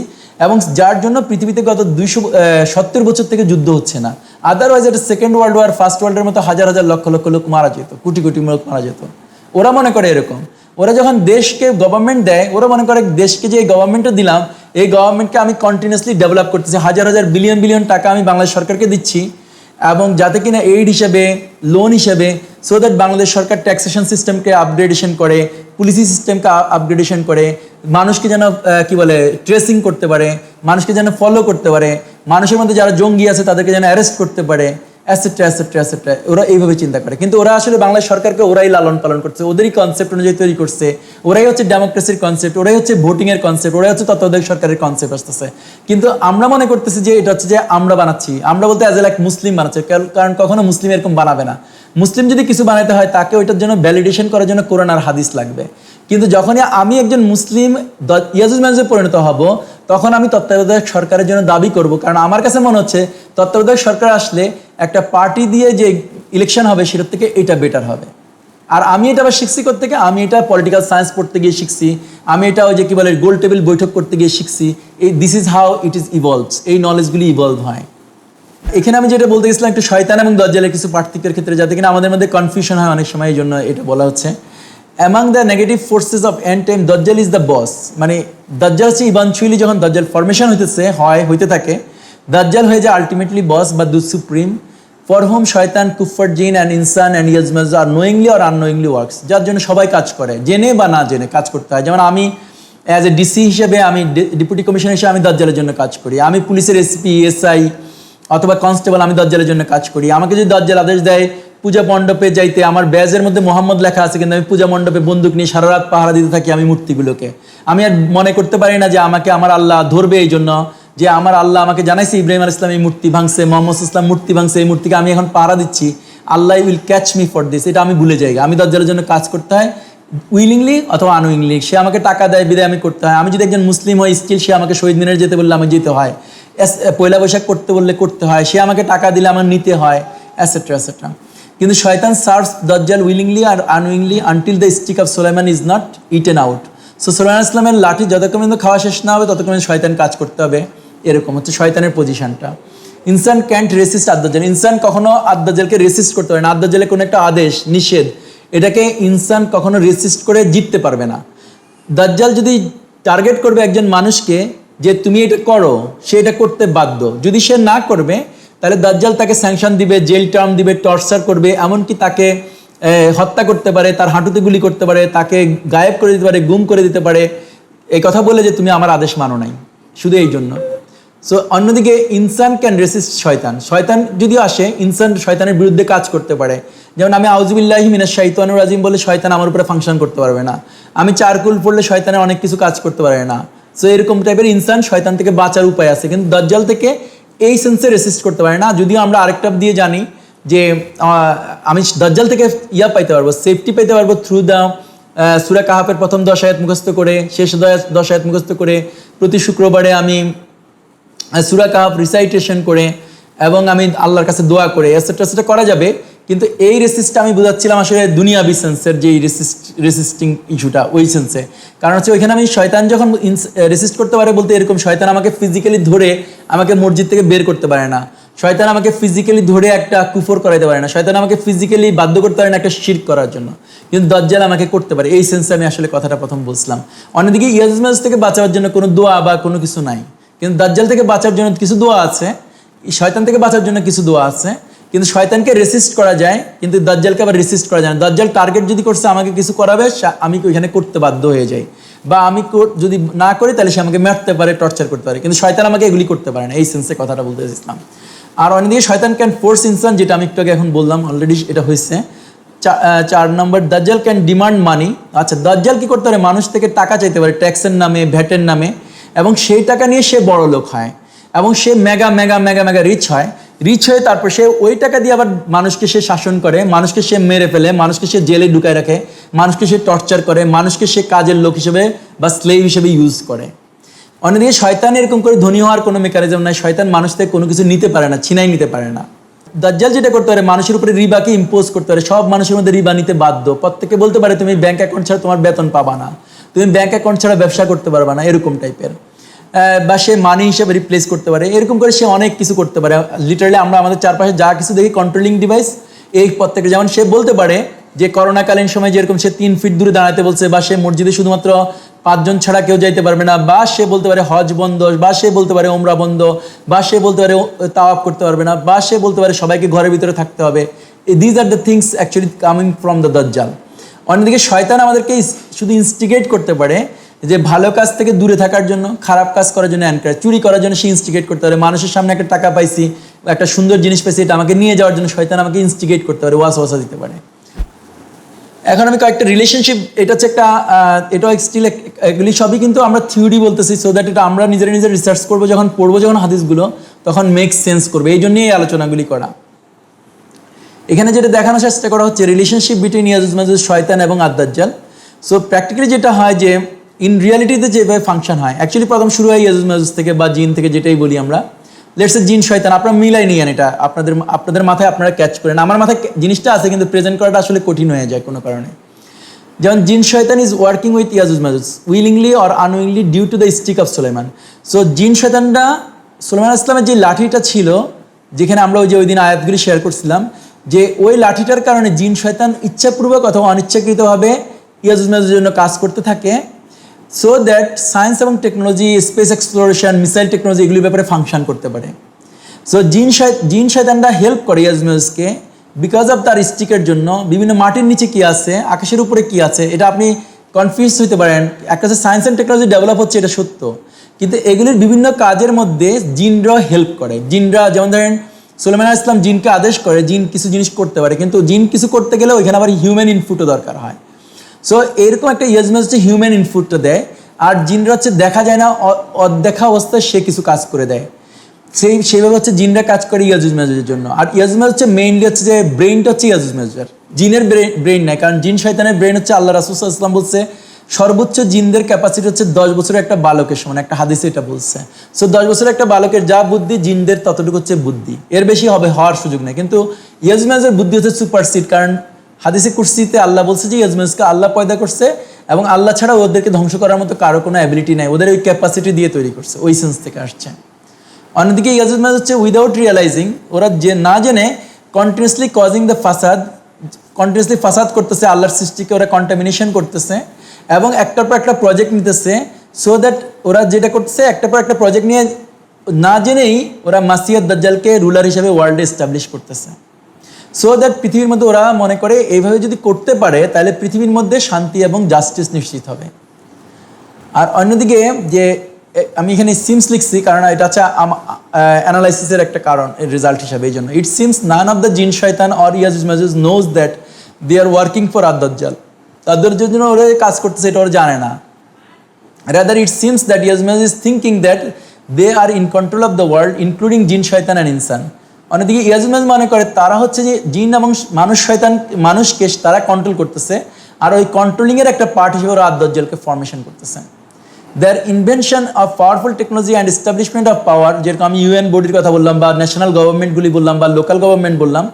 এবং যার জন্য পৃথিবীতে গত 270 বছর থেকে যুদ্ধ হচ্ছে না। আদারওয়াইজ এটা সেকেন্ড ওয়ার্ল্ড ওয়ার, ফার্স্ট ওয়ার্ল্ডের মতো হাজার হাজার লক্ষ লক্ষ লোক মারা যেত, কোটি কোটি লোক মারা যেত। ওরা মনে করে এরকম। ওরা যখন দেশকে গভর্নমেন্ট দেয়, ওরা মনে করে দেশকে যে গভর্নমেন্টটা দিলাম, এই গভর্নমেন্টকে আমি কন্টিনিউসলি ডেভেলপ করতেছি, হাজার হাজার বিলিয়ন বিলিয়ন টাকা আমি বাংলাদেশ সরকারকে দিচ্ছি, এবং যাতে কিনা এইড হিসেবে, লোন হিসেবে, so that Bangladesh Sarkar taxation সিস্টেমকে আপগ্রেডেশন করে, পুলিশি সিস্টেমকে আপগ্রেডেশন করে, মানুষকে যেন কি বলে ট্রেসিং করতে পারে, মানুষকে যেন ফলো করতে পারে, মানুষের মধ্যে যারা জঙ্গি আছে তাদেরকে যেন অ্যারেস্ট করতে পারে, অ্যাসেট্রা অ্যাসেট্রা অ্যাসেট্রা। ওরা এইভাবে চিন্তা করে। কিন্তু ওরা আসলে বাংলাদেশ সরকারকে ওরাই লালন পালন করছে, ওদেরই কনসেপ্ট অনুযায়ী তৈরি করছে। ওরাই হচ্ছে ডেমোক্রেসির কনসেপ্ট, ওরাই হচ্ছে ভোটিংয়ের কনসেপ্ট, ওরাই হচ্ছে তত্ত্বাবধায়ক সরকারের কনসেপ্ট আসতেছে। কিন্তু আমরা মনে করতেছি যে এটা হচ্ছে যে আমরা বানাচ্ছি। আমরা বলতে অ্যাজ এ লাইক মুসলিম বানাচ্ছে, কারণ কখনো মুসলিম এরকম বানাবে না। মুসলিম যদি কিছু বানাতে হয় তাকে ওইটার জন্য ভ্যালিডেশন করার জন্য কোরআন আর হাদিস লাগবে। কিন্তু যখনই আমি একজন মুসলিম ইয়াজুজ মাজুজে পরিণত হব, তখন আমি তত্ত্বাবধায়ক সরকারের জন্য দাবি করব। কারণ আমার কাছে মনে হচ্ছে তত্ত্বাবধায়ক সরকার আসলে একটা পার্টি দিয়ে যে ইলেকশন হবে সেটার থেকে এটা বেটার হবে। আর আমি এটা আবার শিখছি করতে গিয়ে, আমি এটা পলিটিক্যাল সায়েন্স পড়তে গিয়ে শিখছি, আমি এটা ওই যে কি বলে গোল টেবিল বৈঠক করতে গিয়ে শিখছি। This is how it is evolves, এই নলেজগুলি ইভলভ হয়। এখানে আমি যেটা বলতে গেছিলাম একটু শয়তান এবং দাজ্জালের কিছু পার্থক্যের ক্ষেত্রে, যাতে কিনা আমাদের মধ্যে কনফিউশন হয় অনেক সময়, এই জন্য এটা বলা হচ্ছে। Among the negative forces of end time দাজ্জাল ইজ দ্য বস। মানে দাজ্জাল হচ্ছে ইভানচুয়ালি যখন দাজ্জাল ফরমেশন হইতে থাকে, দাজ্জাল হয়ে যায় আলটিমেটলি বস বা দ্য সুপ্রিম, ফর হোম শয়তান, কুফার, জিন অ্যান্ড ইনসান অ্যান্ড ইয়াজমাজ are knowingly or unknowingly works, যার জন্য সবাই কাজ করে, জেনে বা না জেনে কাজ করতে হয়। যেমন আমি অ্যাজ এ ডিসি হিসেবে, আমি ডেপুটি কমিশনার হিসেবে আমি দাজ্জালের জন্য কাজ করি। আমি পুলিশের এসপি, এসআই অথবা কনস্টেবল, আমি দাজ্জালের জন্য কাজ করি। আমাকে যদি দাজ্জাল আদেশ দেয় পূজা মণ্ডপে যাইতে, আমার ব্যাজের মধ্যে মোহাম্মদ লেখা আছে, কিন্তু আমি পূজা মণ্ডপে বন্দুক নিয়ে সারা রাত পাহারা দিতে থাকি আমি মূর্তিগুলোকে, আমি আর মনে করতে পারি না যে আমাকে আমার আল্লাহ ধরবে, এই জন্য যে আমার আল্লাহ আমাকে জানাইছে ইব্রাহিম আলাইহিস সালাম এই মূর্তি ভাঙছে, মোহাম্মদ ইসলাম মূর্তি ভাঙছে, এই মূর্তিকে আমি এখন পাহারা দিচ্ছি, Allah will catch me for this, এটা আমি ভুলে যাই। আমি দাজ্জালের জন্য কাজ করতে হয় উইলিংলি অথবা আনউইলিংলি। সে আমাকে টাকা দেয়, বিদায় আমি করতে হয়। আমি যদি একজন মুসলিম হই, স্টিল সে আমাকে শহীদ মিনারে যেতে বললে আমার যেতে হয়, পয়লা বৈশাখ করতে বললে করতে হয়, সে আমাকে টাকা দিলে আমার নিতে হয়, অ্যাসেট্রা অ্যাসেট্রা। কিন্তু শয়তান সার্ভস দাজ্জাল উইলিংলি আর unwillingly until the stick of সুলাইমান is not eaten out. So সুলাইমান ইসলামের লাঠি যতক্ষণ পর্যন্ত খাওয়া শেষ না হবে ততক্ষণ শয়তান কাজ করতে হবে। এরকম হচ্ছে শয়তানের পজিশনটা। ইনসান ক্যান্ট রেসিস্ট আদ-দাজ্জাল, ইনসান কখনো আদ-দাজ্জালকে রেসিস্ট করতে পারে না। আদ-দাজ্জালের কোনো একটা আদেশ, নিষেধ, এটাকে ইনসান কখনো রেসিস্ট করে জিততে পারবে না। দাজ্জাল যদি টার্গেট করবে একজন মানুষকে যে তুমি এটা করো, সে এটা করতে বাধ্য। যদি সে না করবে তাহলে দাজ্জাল তাকে স্যাংশন দিবে, জেল টার্ম দিবে, টর্চার করবে, এমনকি তাকে হত্যা করতে পারে, তার হাঁটুতে গুলি করতে পারে, তাকে গায়েব করে দিতে পারে, গুম করে দিতে পারে, এই কথা বলে যে তুমি আমার আদেশ মানো নাই, শুধু এই জন্য। সো অন্যদিকে ইনসান ক্যান রেসিস্ট শয়তান, শয়তান যদি আসে ইনসান শয়তানের বিরুদ্ধে কাজ করতে পারে। যেমন আমি আউযুবিল্লাহি মিনাশ শাইতানির রাজিম বলে শয়তান আমার উপরে ফাংশন করতে পারবে না, আমি চারকুল পড়লে শয়তানের অনেক কিছু কাজ করতে পারে না। সো এরকম টাইপের ইনসান শয়তান থেকে বাঁচার উপায় আছে, কিন্তু দাজ্জাল থেকে এই সেন্সে রেসিস্ট করতে পারে না। যদিও আমরা আরেকটা দিয়ে জানি যে আমি দাজ্জাল থেকে পাইতে পারবো, সেফটি পাইতে পারবো থ্রু দ্য সূরা কাহাফের প্রথম 10 আয়াত মুখস্থ করে, শেষ 10 আয়াত মুখস্থ করে, প্রতি শুক্রবারে আমি সূরা কাহাফ রিসাইটেশন করে এবং আমি আল্লাহর কাছে দোয়া করে সেটা করা যাবে। কিন্তু এই রেসিস্টটা আমি বোঝাচ্ছিলাম আসলে দুনিয়াবি সেন্সের যে রেসিস্টিং ইস্যুটা, ওই সেন্সে। কারণ হচ্ছে ওইখানে আমি শয়তান যখন রেসিস্ট করতে পারে বলতে এরকম, শয়তান আমাকে ফিজিক্যালি ধরে আমাকে মসজিদ থেকে বের করতে পারে না, শয়তান আমাকে ফিজিক্যালি ধরে একটা কুফর করাইতে পারে না, শয়তান আমাকে ফিজিক্যালি বাধ্য করতে পারে না একটা শিরক করার জন্য, কিন্তু দাজ্জাল আমাকে করতে পারে। এই সেন্সে আমি আসলে কথাটা প্রথম বলছিলাম। অন্যদিকে ইয়াজুজ থেকে বাঁচার জন্য কোনো দোয়া বা কোনো কিছু নাই, কিন্তু দাজ্জাল থেকে বাঁচার জন্য কিছু দোয়া আছে, শয়তান থেকে বাঁচার জন্য কিছু দোয়া আছে। কিন্তু শয়তানকে রেসিস্ট করা যায়, কিন্তু দাজ্জালকে আবার রেসিস্ট করা যায় না। দাজ্জাল টার্গেট যদি করছে আমাকে কিছু করাবে, আমি ওইখানে করতে বাধ্য হয়ে যাই, বা আমি যদি না করি তাহলে সে আমাকে মারতে পারে, টর্চার করতে পারে, কিন্তু শয়তান আমাকে এগুলি করতে পারে না। এই সেন্সে কথাটা বলতে চাইছিলাম। আর অন্যদিকে শয়তান ক্যান ফোর্স ইনসান, যেটা আমি একটু আগে এখন বললাম, অলরেডি এটা হয়েছে। 4 নম্বর, দাজ্জাল ক্যান ডিমান্ড মানি। আচ্ছা, দাজ্জাল কি করতে পারে? মানুষ থেকে টাকা চাইতে পারে ট্যাক্সের নামে, ভ্যাটের নামে, এবং সেই টাকা নিয়ে সে বড় লোক হয় এবং সে mega mega mega mega rich হয়। রিচ হয়ে তারপর সে ওই টাকা দিয়ে আবার মানুষকে সে শাসন করে, মানুষকে সে মেরে ফেলে, মানুষকে সে জেলে ঢুকায় রাখে, মানুষকে সে টর্চার করে, মানুষকে সে কাজের লোক হিসেবে বা স্লেভ হিসেবে ইউজ করে। অন্যদিকে শয়তান এরকম করে ধনী হওয়ার কোনো মেকানিজম নাই, শয়তান মানুষ থেকে কোনো কিছু নিতে পারে না, ছিনাই নিতে পারে না। দাজ্জাল যেটা করতে পারে, মানুষের উপরে রিবাকে ইম্পোজ করতে পারে, সব মানুষের মধ্যে রিবা নিতে বাধ্য। প্রত্যেকে বলতে পারে তুমি ব্যাংক অ্যাকাউন্ট ছাড়া তোমার বেতন পাবা না, তুমি ব্যাংক অ্যাকাউন্ট ছাড়া ব্যবসা করতে পারবা না, এরকম টাইপের। বা সে মানি হিসেবে রিপ্লেস করতে পারে, এরকম করে সে অনেক কিছু করতে পারে। লিটারালি আমরা আমাদের চারপাশে যা কিছু দেখি কন্ট্রোলিং ডিভাইস, এই প্রত্যেকে। যেমন সে বলতে পারে যে করোনাকালীন সময় যেরকম সে 3 ফিট দূরে দাঁড়াতে বলছে, বা সে মসজিদে শুধুমাত্র 5 জন ছাড়া কেউ যাইতে পারবে না, বা সে বলতে পারে হজ বন্ধ, বা সে বলতে পারে ওমরা বন্ধ, বা সে বলতে পারে তাওয়াফ করতে পারবে না, বা সে বলতে পারে সবাইকে ঘরের ভিতরে থাকতে হবে। These are the things actually coming from the দাজ্জাল। অন্যদিকে শয়তান আমাদেরকে শুধু ইনস্টিগেট করতে পারে যে ভালো কাজ থেকে দূরে থাকার জন্য, খারাপ কাজ করার জন্য, এনকারেজ, চুরি করার জন্য সে ইনস্টিগেট করতে পারে। মানুষের সামনে একটা টাকা পাইছি, একটা সুন্দর জিনিস পাইছি, এটা আমাকে নিয়ে যাওয়ার জন্য শয়তান আমাকে ইনস্টিগেট করতে পারে, ওয়াসওয়াসা দিতে পারে। এখন আমি কয়েকটা রিলেশনশিপ, এটা হচ্ছে একটা, এটাও স্টিল এগুলি সবই কিন্তু আমরা থিওরি বলতেছি, সো দ্যাট এটা আমরা নিজেরা নিজে রিসার্চ করবো, যখন পড়বো যখন হাদিসগুলো, তখন মেক সেন্স করবে, এই জন্যই এই আলোচনাগুলি করা। এখানে যেটা দেখানোর চেষ্টা করা হচ্ছে রিলেশনশিপ বিটুইন ইয়াজুজ মাজুজ, শয়তান এবং আদ-দাজ্জাল। সো প্র্যাকটিক্যালি যেটা হয় যে ইন রিয়ালিটিতে যেভাবে ফাংশন হয়, অ্যাকচুয়ালি প্রথম শুরু হয় ইয়াজুজ মাজুজ থেকে বা জিন থেকে, যেটাই বলি আমরা। লেটস সে জিন শয়তান, আপনারা মিলাই নিয়েন, এটা আপনাদের মাথায় আপনারা ক্যাচ করেন। আমার মাথায় জিনিসটা আছে, কিন্তু প্রেজেন্ট করাটা আসলে কঠিন হয়ে যায় কোনো কারণে। যেমন জিন শয়তান ইজ ওয়ার্কিং উইথ ইয়াজুজ মাজুজ willingly or unwillingly due to the stick of সুলাইমান। সো জিন শয়তানরা, সুলাইমান ইসলামের যে লাঠিটা ছিল, যেখানে আমরা ওই দিন আয়াতগুলি শেয়ার করছিলাম, যে ওই লাঠিটার কারণে জিন শয়তান ইচ্ছাপূর্বক অথবা অনিচ্ছাকৃতভাবে ইয়াজুজ মাজুজের জন্য কাজ করতে থাকে, সো দ্যাট সায়েন্স এবং technology, space exploration, missile technology, এগুলির ব্যাপারে ফাংশন করতে পারে। সো জিন শয়তানরা হেল্প করে ইয়াজুজ মাজুজকে বিকজ অফ তার স্টিকের জন্য। বিভিন্ন মাটির নিচে কি আছে, আকাশের উপরে কি আছে, এটা আপনি কনফিউজ হতে পারেন। একটা হচ্ছে সায়েন্স অ্যান্ড টেকনোলজি ডেভেলপ হচ্ছে, এটা সত্য, কিন্তু এগুলির বিভিন্ন কাজের মধ্যে জিনরা হেল্প করে। জিনরা, যেমন ধরেন সুলাইমান আলাইহিস সালাম জিনকে আদেশ করে, জিন কিছু জিনিস করতে পারে, কিন্তু জিন কিছু করতে গেলে ওইখানে আবার হিউম্যান ইনপুটও দরকার হয়। সো এরকম একটা ইয়াজুজ মাজুজ হচ্ছে হিউম্যান ইনপুটটা দেয়, আর জিনরা হচ্ছে দেখা যায় না, অদেখা অবস্থায় সে কিছু কাজ করে দেয়। সেইভাবে হচ্ছে জিনরা কাজ করে ইয়াজুজ মাজুজের জন্য। আর ইয়াজুজ মাজুজ হচ্ছে মেইনলি হচ্ছে যে ব্রেইনটা হচ্ছে ইয়াজুজ মাজুজের, জিনের ব্রেইন নাই, কারণ জিন শয়তানের ব্রেইন হচ্ছে, আল্লাহ রাসূল সাল্লাল্লাহু আলাইহি ওয়াসাল্লাম বলছে সর্বোচ্চ জিনদের ক্যাপাসিটি হচ্ছে 10 বছরের একটা বালকের সমান, একটা হাদিসে এটা বলছে। সো 10 বছরের একটা বালকের যা বুদ্ধি, জিনদের ততটুকু হচ্ছে বুদ্ধি, এর বেশি হওয়ার সুযোগ নেই। কিন্তু ইয়াজুজ মাজুজের বুদ্ধি হচ্ছে সুপারসিড, কারণ হাদিসে কুরসিতে আল্লাহ বলছে যে ইয়াজুজ মাজুজকে আল্লাহ পয়দা করছে, এবং আল্লাহ ছাড়া ওদেরকে ধ্বংস করার মতো কারো কোনো অ্যাবিলিটি নাই, ওদের ওই ক্যাপাসিটি দিয়ে তৈরি করছে, ওই সেন্স থেকে আসছে। অন্যদিকে ইয়াজুজ মাজুজ হচ্ছে উইদাউট রিয়ালাইজিং, ওরা যে না জেনে কন্টিনিউসলি কজিং দ্য ফাসাদ, কন্টিনিউসলি ফাসাদ করতেছে, আল্লাহর সৃষ্টিকে ওরা কন্টামিনেশন করতেছে, এবং একটার পর একটা প্রজেক্ট নিতেছে। সো দ্যাট ওরা যেটা করতেছে, একটার পর একটা প্রজেক্ট নিয়ে না জেনেই ওরা মাসিয়াদ দাজ্জালকে রুলার হিসেবে ওয়ার্ল্ডে এস্টাবলিশ করতেছে। সো দ্যাট পৃথিবীর মধ্যে ওরা মনে করে এইভাবে যদি করতে পারে তাহলে পৃথিবীর মধ্যে শান্তি এবং জাস্টিস নিশ্চিত হবে। আর অন্যদিকে যে আমি এখানে সিমস লিখছি কারণ এটা হচ্ছে অ্যানালাইসিসের একটা কারণ এর রেজাল্ট হিসাবে। এই জন্য it seems none of the jinn শয়তান or Yajuj Majuj knows that they are working for ad Dajjal. তাদের জন্য ওরা কাজ করতেছে এটা ওরা জানে না। রাদার ইট সিমস দ্যাট ইয়াজুজ মাজুজ is thinking that they are in control of the world including জিন শয়তান অ্যান্ড ইনসান। অন্যদিকে ইয়াজুজ মাজুজ মনে করে তারা হচ্ছে যে জিন এবং মানুষকে তারা কন্ট্রোল করতেছে, আর ওই কন্ট্রোলিংয়ের একটা পার্ট হিসেবে ওরা আদ-দাজ্জালকে ফরমেশন করতেছে। Their invention of powerful technology and establishment of power, যেরকম আমি ইউএন বডির কথা বললাম বা ন্যাশনাল গভর্নমেন্টগুলি বললাম বা লোকাল গভর্নমেন্ট বললাম,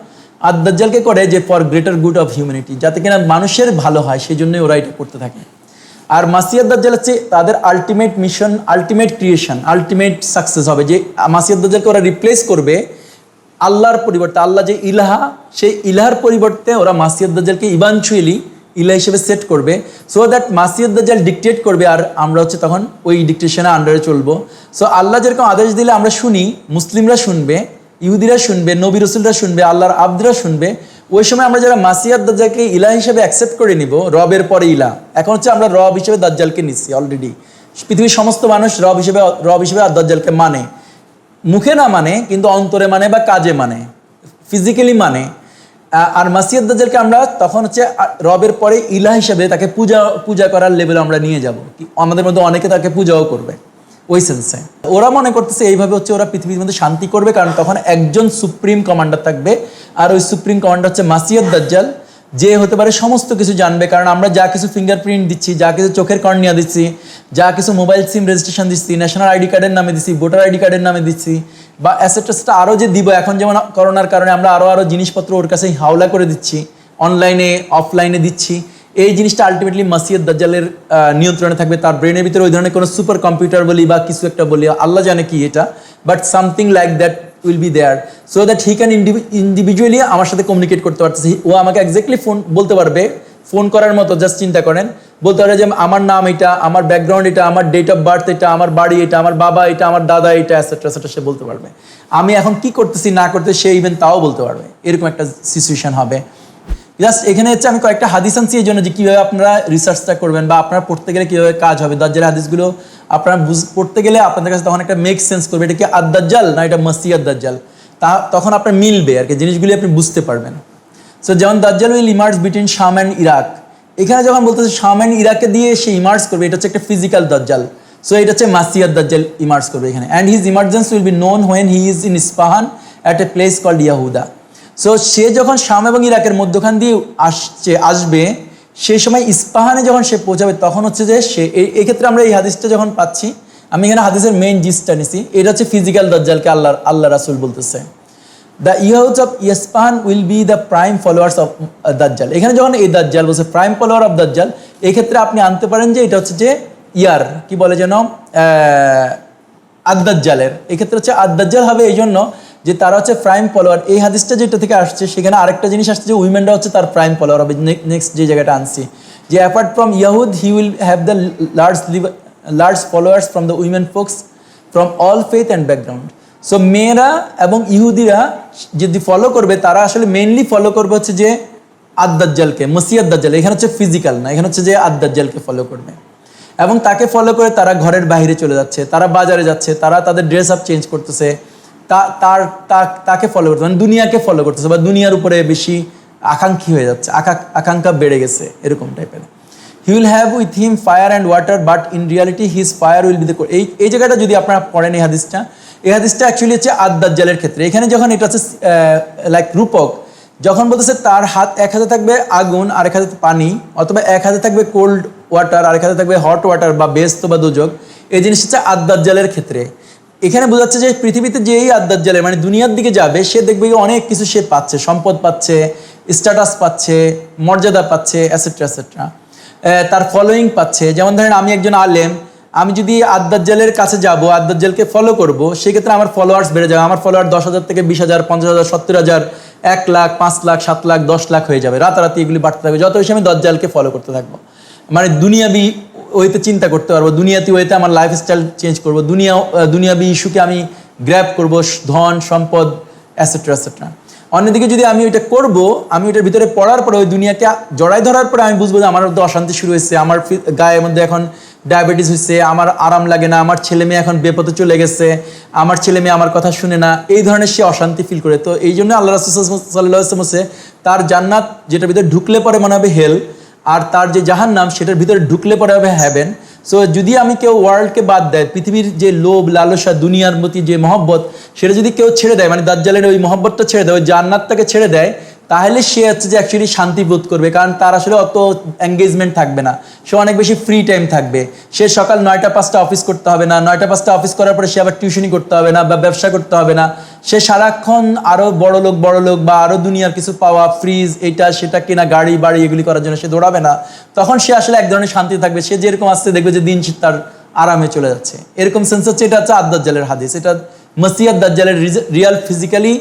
আদ-দাজ্জালকে করে যে for greater good of humanity, যাতে কিনা মানুষের ভালো হয় সেই জন্যই ওরা এটা করতে থাকে। আর মাসিহ আদ-দাজ্জাল হচ্ছে তাদের ultimate mission, ultimate creation, ultimate success হবে যে মাসিহ আদ-দাজ্জালকে ওরা রিপ্লেস করবে আল্লাহর পরিবর্তে। আল্লাহ যে ইলাহা, সেই ইলাহার পরিবর্তে ওরা মাসিহ আদ-দাজ্জালকে ইভানচুয়ালি ইলাহ হিসেবে সেট করবে, সো দ্যাট মাসিহ আদ-দাজ্জাল ডিকটেট করবে আর আমরা হচ্ছে তখন ওই ডিকটেশনের আন্ডারে চলবো। সো আল্লাহ যেরকম আদেশ দিলে আমরা শুনি, মুসলিমরা শুনবে, ইহুদিরা শুনবে, নবী রসুলরা শুনবে, আল্লাহর আব্দরা শুনবে, ওই সময় আমরা যারা মাসিহ আদ-দাজ্জালকে ইলাহ হিসেবে অ্যাকসেপ্ট করে নিব, রবের পরে ইলাহ, এখন হচ্ছে আমরা রব হিসেবে দাজ্জালকে নিচ্ছি অলরেডি। পৃথিবীর সমস্ত মানুষ রব হিসেবে আদ-দাজ্জালকে মানে, মুখে না মানে কিন্তু অন্তরে মানে বা কাজে মানে, ফিজিক্যালি মানে। আর মাসিহ আদ-দাজ্জালকে আমরা তখন হচ্ছে রবের পরে ইলাহ হিসেবে তাকে পূজা করার লেভেলে আমরা নিয়ে যাব, আমাদের মধ্যে অনেকে তাকে পূজাও করবে ওই সেন্সে। ওরা মনে করতেছে এইভাবে হচ্ছে ওরা পৃথিবীর মধ্যে শান্তি করবে, কারণ তখন একজন সুপ্রিম কমান্ডার থাকবে, আর ওই সুপ্রিম কমান্ডার হচ্ছে মাসিহ আদ-দাজ্জাল, যে হতে পারে সমস্ত কিছু জানবে। কারণ আমরা যা কিছু ফিঙ্গারপ্রিন্ট দিচ্ছি, যা কিছু চোখের কর্নিয়া দিচ্ছি, যা কিছু মোবাইল সিম রেজিস্ট্রেশন দিচ্ছি, ন্যাশনাল আইডি কার্ডের নামে দিচ্ছি, ভোটার আইডি কার্ডের নামে দিচ্ছি, বা অ্যাসেটটা আরও যে দিব, এখন যেমন করোনার কারণে আমরা আরও জিনিসপত্র ওর কাছে হাওলা করে দিচ্ছি, অনলাইনে অফলাইনে দিচ্ছি, এই জিনিসটা আলটিমেটলি মাসিহ আদ-দাজ্জালের নিয়ন্ত্রণে থাকবে। তার ব্রেনের ভিতরে ওই ধরনের কোনো সুপার কম্পিউটার বলি বা কিছু একটা বলি, আল্লাহ জানে কি এটা, but something like that will be there, so that he can individually আমার সাথে কমিউনিকেট করতে পারতেছে। ও আমাকে এক্স্যাক্টলি ফোন বলতে পারবে, ফোন করার মতো, জাস্ট চিন্তা করেন, বলতে পারে যে আমার নাম এটা, আমার ব্যাকগ্রাউন্ড এটা, আমার ডেট অফ বার্থ এটা, আমার বাড়ি এটা, আমার বাবা এটা, আমার দাদা এটা, এটসেট্রা এটসেট্রা, সে বলতে পারবে। আমি এখন কি করতেছি না করতে সে ইভেন তাও বলতে পারবে, এরকম একটা সিচুয়েশন হবে। জাস্ট এখানে হচ্ছে আমি কয়েকটা হাদিস আনছি এই জন্য যে কীভাবে আপনারা রিসার্চটা করবেন বা আপনারা পড়তে গেলে কীভাবে কাজ হবে। দাজ্জালের হাদিসগুলো আপনারা পড়তে গেলে আপনাদের কাছে তখন একটা মেক সেন্স করবে, এটা কি আদ-দাজ্জাল না এটা মাসিহ আদ-দাজ্জাল, তখন আপনার মিলবে আর কি, জিনিসগুলি আপনি বুঝতে পারবেন। সো যেমন দাজ্জাল উইল ইমার্জ বিটুইন শাম অ্যান্ড ইরাক, এখানে যখন বলতেছে শাম অ্যান্ড ইরাকে দিয়ে সে ইমার্জ করবে, এটা হচ্ছে একটা ফিজিক্যাল দাজ্জাল। সো এটা হচ্ছে মাসিহ আদ-দাজ্জাল ইমার্জ করবে এখানে। And his emergence will be known when he is in Isfahan at a place called Yahudiya. So সে যখন শাম এবং ইরাকের মধ্যখান দিয়ে আসবে, সেই সময় ইস্পাহানে যখন সে পৌঁছাবে তখন হচ্ছে যে সে, এই ক্ষেত্রে আমরা এই হাদিসটা যখন পাচ্ছি, আমি এখানে হাদিসের মেইন জিসটা নিছি, এটা হচ্ছে ফিজিক্যাল দাজ্জালকে আল্লাহ রাসূল বলতেছে। The Yahuds of Isfahan will be the prime followers of Dajjal. এখানে যখন এই দাজ্জাল বলছে প্রাইম ফলোয়ার অফ দাজ্জাল, এই ক্ষেত্রে আপনি আনতে পারেন যে এটা হচ্ছে যে কি বলে যেন আদ-দাজ্জালের, এক্ষেত্রে হচ্ছে আদ-দাজ্জাল হবে এই জন্য যে তারা হচ্ছে প্রাইম ফলোয়ার। এই হাদিসটা যেটা থেকে আসছে সেখানে আরেকটা জিনিস আসছে যে উইমেনরা হচ্ছে তার প্রাইম ফলোয়ার হবে। নেক্সট যে জায়গাটা আনছি যে apart from Yahud he will have the large followers from the women folks from all faith and background. So মেয়েরা এবং ইহুদিরা যদি ফলো করবে, তারা আসলে মেইনলি ফলো করবে হচ্ছে যে আদ-দাজ্জালকে, মাসিহ আদ-দাজ্জাল। এখানে হচ্ছে ফিজিক্যাল না, এখানে হচ্ছে যে আদ-দাজ্জালকে ফলো করবে, এবং তাকে ফলো করে তারা ঘরের বাইরে চলে যাচ্ছে, তারা বাজারে যাচ্ছে, তারা তাদের ড্রেস আপ চেঞ্জ করতেছে, তাকে ফলো করতেছে, মানে দুনিয়াকে ফলো করতেছে বা দুনিয়ার উপরে বেশি আকাঙ্ক্ষী হয়ে যাচ্ছে, আকাঙ্ক্ষা বেড়ে গেছে এরকম টাইপের। হি will have with him fire and water but in reality his fire will be the, এই জায়গাটা যদি আপনারা পড়েন এই হাদিসটা অ্যাকচুয়ালি হচ্ছে আদ-দাজ্জালের ক্ষেত্রে। এখানে যখন এটা হচ্ছে লাইক রূপক, যখন বলতেছে তার এক হাতে থাকবে আগুন আর এক হাতে পানি, অথবা এক হাতে থাকবে কোল্ড ওয়াটার আর এক হাতে থাকবে হট ওয়াটার বা বেস্ত বা দোজক, এই জিনিসটা হচ্ছে আদ-দাজ্জালের ক্ষেত্রে। এখানে বোঝাচ্ছে যে পৃথিবীতে যেই আদ-দাজ্জালের মানে দুনিয়ার দিকে যাবে, সে দেখবে অনেক কিছু সে পাচ্ছে, সম্পদ পাচ্ছে, স্ট্যাটাস পাচ্ছে, মর্যাদা পাচ্ছে, এটসেট্রা এটসেট্রা, তার ফলোয়িং পাচ্ছে। যেমন ধরেন আমি একজন আলেম, আমি যদি আদ-দাজ্জালের কাছে যাব, আদ-দাজ্জালকে ফলো করব, সেক্ষেত্রে আমার ফলোয়ার্স বেড়ে যাবে। আমার ফলোয়ার 10,000 থেকে 20,000, 50,000, 70,000, 1 লাখ, 5 লাখ, 7 লাখ, 10 লাখ হয়ে যাবে। রাতারাতি এগুলি বাড়তে থাকবে যত বেশি আমি দাজ্জালকে ফলো করতে থাকবো। মানে দুনিয়াবি ওয়েতে চিন্তা করতে পারবো, দুনিয়াতি ওয়েতে আমার লাইফস্টাইল চেঞ্জ করবো, দুনিয়াবি ইস্যুকে আমি গ্র্যাব করবো, ধন সম্পদ এটসেট্রা এটসেট্রা। অন্যদিকে যদি আমি ওইটা করব, আমি ওইটার ভিতরে পড়ার পরে ওই দুনিয়াকে জড়াই ধরার পরে আমি বুঝবো যে আমার মধ্যে অশান্তি শুরু হয়েছে, আমার গায়ের মধ্যে এখন ডায়াবেটিস হয়েছে, আমার আরাম লাগে না, আমার ছেলে মেয়ে এখন বেপথে চলে গেছে, আমার ছেলে মেয়ে আমার কথা শুনে না, এই ধরনের সে অশান্তি ফিল করে। তো এই জন্য আল্লাহ রাসূল সাল্লাল্লাহু আলাইহি ওয়াসাল্লাম বলছে তার জান্নাত যেটার ভিতরে ঢুকলে পরে মনে হবে হেল, আর তার যে জাহান্নাম সেটার ভিতরে ঢুকলে পরে হবে হ্যাভেন। সো যদি আমি কেউ ওয়ার্ল্ডকে বাদ দেয়, পৃথিবীর যে লোভ লালসা দুনিয়ার প্রতি যে মহব্বত সেটা যদি কেউ ছেড়ে দেয়, মানে দাজ্জালের ওই মহব্বতটা ছেড়ে দেয়, ওই জান্নাতটাকে ছেড়ে দেয়, তাহলে সে হচ্ছে যে অ্যাকচুয়ালি শান্তি বোধ করবে, কারণ তার আসলে অত এঙ্গেজমেন্ট থাকবে না, সে অনেক বেশি ফ্রি টাইম থাকবে। সে সকাল 9টা 5টা অফিস করতে হবে না, 9টা 5টা অফিস করার পরে সে আবার টিউশনি করতে হবে না বা ব্যবসা করতে হবে না, সে সারাক্ষণ আরও বড় লোক বা আরও দুনিয়ার কিছু পাওয়া, ফ্রিজ এটা সেটা কেনা, গাড়ি বাড়ি এগুলি করার জন্য সে দৌড়াবে না। তখন সে আসলে এক ধরনের শান্তি থাকবে, সে যেরকম আসতে দেখবে যে দিন তার আরামে চলে যাচ্ছে, এরকম সেন্স হচ্ছে। এটা হচ্ছে আদ-দাজ্জালের হাদিস, এটা মসিয়াদ দাজ্জালের রিয়াল ফিজিক্যালি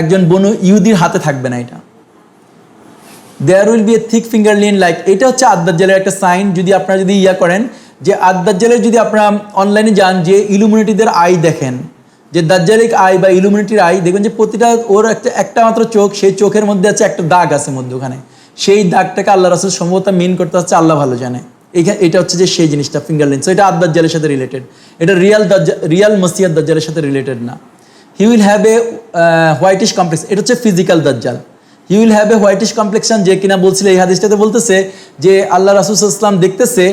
একজন বনু ইহুদির হাতে থাকবে না। এটা there will be a thick finger lean like, এটা হচ্ছে আদ-দাজ্জালের একটা সাইন। যদি আপনারা যদি করেন যে আদ-দাজ্জালের, যদি আপনারা অনলাইনে যান যে ইলুমিনেটিদের আই দেখেন, যে দাজ্জালিক আই বা ইলুমিনেটির আই দেখবেন যে প্রতিটা ওর একটা মাত্র চোখ, সেই চোখের মধ্যে আছে একটা দাগ আছে মধ্যে, ওখানে সেই দাগটাকে আল্লাহ রাসূল সম্ভবত মিন করতে হচ্ছে, আল্লাহ ভালো জানে। এটা হচ্ছে যে সেই জিনিসটা ফিঙ্গার লিন। সো এটা আদ-দাজ্জালের সাথে রিলেটেড, এটা রিয়াল মসিয়াদ দাজ্জালের সাথে রিলেটেড না। হি will have a whitish complex, এটা হচ্ছে ফিজিক্যাল দাজ্জাল। হি will have a whitish complexion, যে কিনা বলছিল এই হাদিসটাতে বলতেছে যে আল্লাহ রাসূল সাল্লাল্লাহু আলাইহি ওয়াসাল্লাম দেখতেছে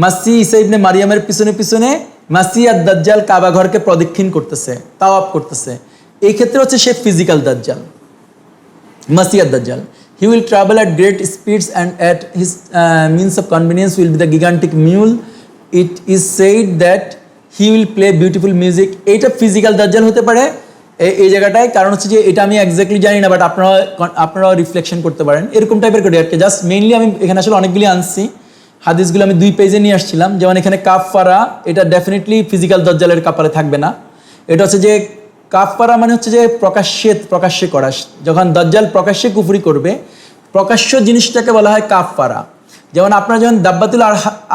মাসিহ ঈসা ইবনে মারিয়ামের পিছনে পিছনে মাসিহ আদ-দাজ্জাল কাবা ঘরকে প্রদক্ষিণ করতেছে, তাওয়াফ করতেছে। এই ক্ষেত্রে হচ্ছে সে physical Dajjal, Masih ad Dajjal. He will travel at great speeds and at his means of convenience will be the gigantic mule. It is said that he will play beautiful music. এইটা ফিজিক্যাল দাজ্জাল হতে পারে এই জায়গাটায়, কারণ হচ্ছে যে এটা আমি এক্স্যাক্টলি জানি না, বাট আপনারা রিফ্লেকশন করতে পারেন, এরকম টাইপের করি আর কি। জাস্ট মেইনলি আমি এখানে আসলে অনেকগুলি আনছি, হাদিসগুলো আমি 2 পেজে নিয়ে আসছিলাম। যেমন এখানে কাফফারা, এটা ডেফিনেটলি ফিজিক্যাল দাজ্জালের কপালে থাকবে না। এটা হচ্ছে যে কাফফারা মানে হচ্ছে যে প্রকাশ্যে করা, যখন দাজ্জাল প্রকাশ্যে কুফরি করবে, প্রকাশ্য জিনিসটাকে বলা হয় কাফফারা। যেমন আপনারা যখন দাব্বাতুল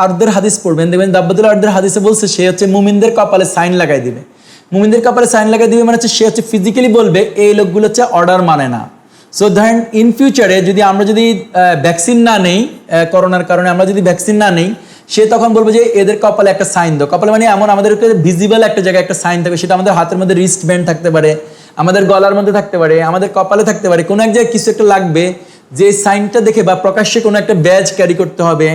আরদের হাদিস পড়বেন, দেখবেন দাব্বাতুল আরদের হাদিসে বলছে সে হচ্ছে মুমিনদের কপালে সাইন লাগাই দিবে। মুমিনদের কপালে সাইন লাগাই দিবে মানে হচ্ছে সে হচ্ছে ফিজিক্যালি বলবে এই লোকগুলো হচ্ছে অর্ডার মানে না। সো ধরেন ইন ফিউচারে যদি আমরা যদি ভ্যাকসিন না নেই, করোনার কারণে আমরা যদি ভ্যাকসিন না নেই, সে তখন বলবে যে এদের কপালে একটা সাইন দাও। কপালে মানে এমন আমাদেরকে ভিজিবল একটা জায়গায় একটা সাইন থাকবে, সেটা আমাদের হাতের মধ্যে রিস্ট ব্যান্ড থাকতে পারে, আমাদের গলার মধ্যে থাকতে পারে, আমাদের কপালে থাকতে পারে, কোনো এক জায়গায় কিছু একটা লাগবে যে সাইনটা দেখে, বা প্রকাশ্যে কোনো একটা ব্যাজ ক্যারি করতে হবে,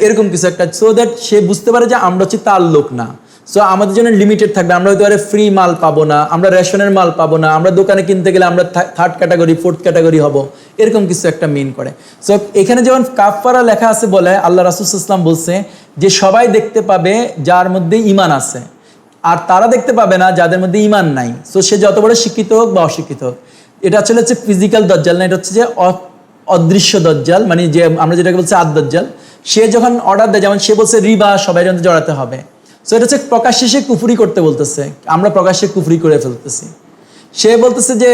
এরকম কিছু একটা, সো দ্যাট সে বুঝতে পারে যে আমরা হচ্ছে তার লোক না। সো আমাদের জন্য লিমিটেড থাকবে, আমরা হয়তো ফ্রি মাল পাবো না, আমরা রেশনের মাল পাবো না, আমরা দোকানে কিনতে গেলে আমরা 3rd ক্যাটাগরি 4th ক্যাটাগরি হব, এরকম কিছু একটা মিন করে। সো এখানে যেমন কাফফারা লেখা আছে বলে আল্লাহ রাসূল সাল্লাল্লাহু আলাইহি ওয়াসাল্লাম বলছে যে সবাই দেখতে পাবে যার মধ্যে ঈমান আছে, আর তারা দেখতে পাবে না যাদের মধ্যে ঈমান নাই। সো সে যত বড় শিক্ষিত হোক বা অশিক্ষিত হোক, এটা আসলে হচ্ছে ফিজিক্যাল দাজ্জাল না, এটা হচ্ছে যে অদৃশ্য দাজ্জাল, মানে যে আমরা যেটাকে বলছি আদ-দাজ্জাল। সে যখন অর্ডার দেয়, যেমন সে বলছে রিবা সবাই জন্য জড়াতে হবে, সো এটা হচ্ছে প্রকাশ্যে সে কুফরি করতে বলতেছে, আমরা প্রকাশ্যে কুফরি করে ফেলতেছি। সে বলতেছে যে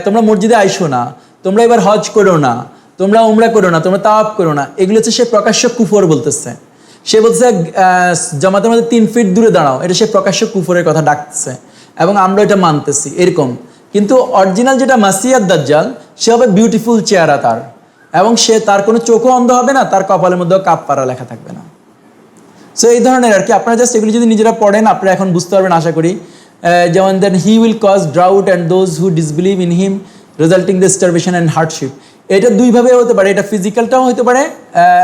তোমরা মসজিদে আইসো না, তোমরা এবার হজ করো না, তোমরা উমরা করো না, তোমরা তাওয়াফ করো না, এগুলো হচ্ছে সে প্রকাশ্য কুফর বলতেছে। সে বলতেছে জামাতের মধ্যে 3 ফিট দূরে দাঁড়াও, এটা সে প্রকাশ্য কুফরের কথা ডাকতেছে, এবং আমরা এটা মানতেছি এরকম। কিন্তু অরিজিনাল যেটা মাসিহ আদ-দাজ্জাল, সে হবে বিউটিফুল চেহারা তার, এবং সে তার কোনো চোখও অন্ধ হবে না, তার কপালের মধ্যেও কাফফারা লেখা থাকবে না। সো এই ধরনের আর কি, আপনারা জাস্ট এগুলি যদি নিজেরা পড়েন আপনারা এখন বুঝতে পারবেন আশা করি। যেমন then he will cause drought and those who disbelieve in him resulting the starvation and hardship. এটা 2 ভাবে হতে পারে, এটা ফিজিক্যালটাও হতে পারে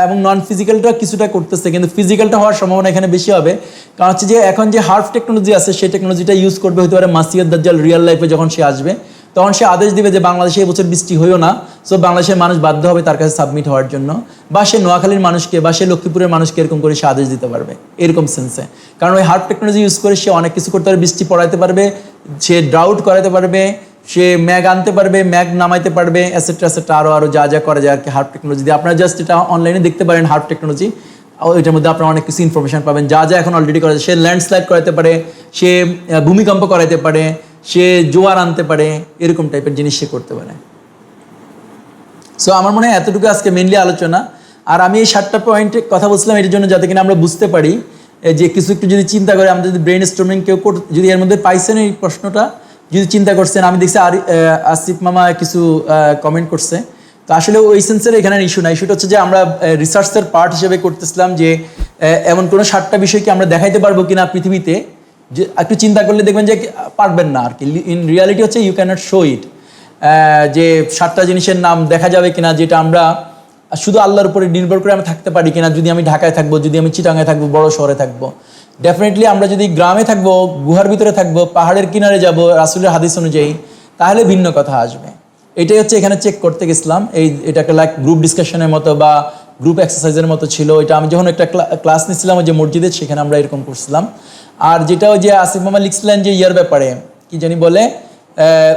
এবং নন ফিজিক্যালটাও কিছুটা করতেছে, কিন্তু ফিজিক্যালটা হওয়ার সম্ভাবনা এখানে বেশি হবে, কারণ হচ্ছে যে এখন যে হার্ফ টেকনোলজি আছে সেই টেকনোলজিটা ইউজ করবে হতে পারে মাসিহ আদ-দাজ্জাল রিয়েল লাইফে যখন সে আসবে, তখন সে আদেশ দিবে যে বাংলাদেশে এবছর বৃষ্টি হইও না, সো বাংলাদেশের মানুষ বাধ্য হবে তার কাছে সাবমিট হওয়ার জন্য, বা সে নোয়াখালীর মানুষকে বা সে লক্ষ্মীপুরের মানুষকে এরকম করে সে আদেশ দিতে পারবে, এরকম সেন্সে। কারণ ওই হার্ফ টেকনোলজি ইউজ করে সে অনেক কিছু করতে পারবে, বৃষ্টি পড়াইতে পারবে, সে ড্রাউট করাতে পারবে, সে ম্যাগ আনতে পারবে, ম্যাগ নামাইতে পারবে, এটসেট্রা এটসেট্রা, আরও যা করা যায় আর কি হার্ফ টেকনোলজি দিয়ে। আপনারা জাস্ট এটা অনলাইনে দেখতে পারেন হার্ফ টেকনোলজি, এটার মধ্যে আপনারা অনেক কিছু ইনফরমেশন পাবেন, যা এখন অলরেডি করা যায়। সে ল্যান্ডস্লাইড করাতে পারে, সে ভূমিকম্প করাতে পারে, সে জোয়ার আনতে পারে, এরকম টাইপের জিনিস সে করতে পারে। সো আমার মনে হয় এতটুকু আজকে মেইনলি আলোচনা। আর আমি এই 7টা পয়েন্টে কথা বলছিলাম এটার জন্য, যাতে কিনা আমরা বুঝতে পারি যে কিছু একটু যদি চিন্তা করে, আমরা যদি ব্রেন স্টর্মিং কেউ যদি এর মধ্যে পাইছেন এই প্রশ্নটা, যদি চিন্তা করছেন, আমি দেখছি আসিফ মামা কিছু কমেন্ট করছে। তো আসলে ওই সেন্সের এখানে ইস্যু না, ইস্যুটা হচ্ছে যে আমরা রিসার্চের পার্ট হিসেবে করতেছিলাম যে এমন কোনো 7টা বিষয় কি আমরা দেখাইতে পারবো কিনা পৃথিবীতে, যে একটু চিন্তা করলে দেখবেন যে পারবেন না আর কি। ইন রিয়ালিটি হচ্ছে ইউ ক্যানট শো ইট, যে 7টা জিনিসের নাম দেখা যাবে কিনা যেটা আমরা শুধু আল্লাহর উপরে নির্ভর করে আমি থাকতে পারি কিনা। যদি আমি ঢাকায় থাকবো, যদি আমি চিটাগাঙে থাকবো, বড় শহরে থাকবো, ডেফিনেটলি আমরা যদি গ্রামে থাকবো, গুহার ভিতরে থাকবো, পাহাড়ের কিনারে যাব রাসূলের হাদিস অনুযায়ী, তাহলে ভিন্ন কথা আসবে। এটাই হচ্ছে এখানে চেক করতে গেছিলাম। এটাকে লাইক গ্রুপ ডিসকাশনের মতো বা গ্রুপ এক্সারসাইজের মতো ছিল এটা। আমি যখন একটা ক্লাস নিচ্ছিলাম ওই যে মসজিদে, সেখানে আমরা এরকম করছিলাম। আর যেটা ওই যে আসিফ মামা লিখছিলেন যে ইয়ার ব্যাপারে, কি জানি বলে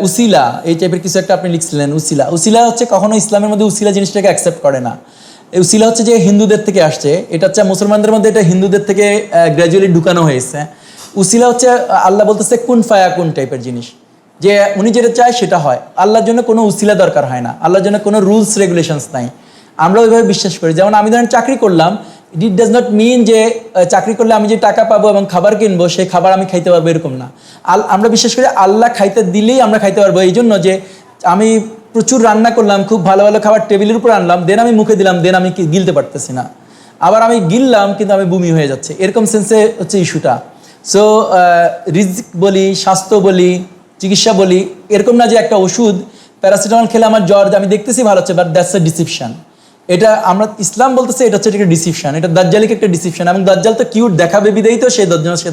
উসিলা, এই টাইপের কিছু একটা আপনি লিখছিলেন। উসিলা হচ্ছে কখনো ইসলামের মধ্যে উসিলা জিনিসটাকে অ্যাকসেপ্ট করে না। এই উসিলা হচ্ছে যে হিন্দুদের থেকে আসছে, এটা হচ্ছে মুসলমানদের মধ্যে এটা হিন্দুদের থেকে গ্র্যাজুয়ালি ঢুকানো হয়েছে। উসিলা হচ্ছে আল্লাহ বলতেছে কুন ফায়াকুন টাইপের জিনিস, যে উনি যেটা চায় সেটা হয়। আল্লাহর জন্য কোনো উসিলা দরকার হয় না, আল্লাহর জন্য কোনো রুলস রেগুলেশনস নাই। আমরা ওইভাবে বিশ্বাস করি। যেমন আমি ধরেন চাকরি করলাম, ইট ডাজ নট মিন যে চাকরি করলে আমি যে টাকা পাবো এবং খাবার কিনবো সেই খাবার আমি খাইতে পারবো, এরকম না। আমরা বিশ্বাস করি আল্লাহ খাইতে দিলেই আমরা খাইতে পারবো। এই জন্য যে আমি প্রচুর রান্না করলাম, খুব ভালো ভালো খাবার টেবিলের উপর আনলাম, দেন আমি মুখে দিলাম, দেন আমি গিলতে পারতেছি না। আবার আমি গিললাম কিন্তু আমি বমি হয়ে যাচ্ছে, এরকম সেন্সে হচ্ছে ইস্যুটা। সো রিজিক বলি, স্বাস্থ্য বলি, চিকিৎসা বলি, এরকম না যে একটা ওষুধ প্যারাসিটামল খেলে আমার জ্বর আমি দেখতেছি ভালো হচ্ছে, বাট দ্যাটস এ ডিসিপশন। এটা আমরা ইসলাম বলতেছে এটা হচ্ছে একটা ডিসিপশন, এটা দাজ্জালিক একটা ডিসিপশন। এবং দাজ্জাল তো কিউট দেখাবে বিদায়ী তো সেই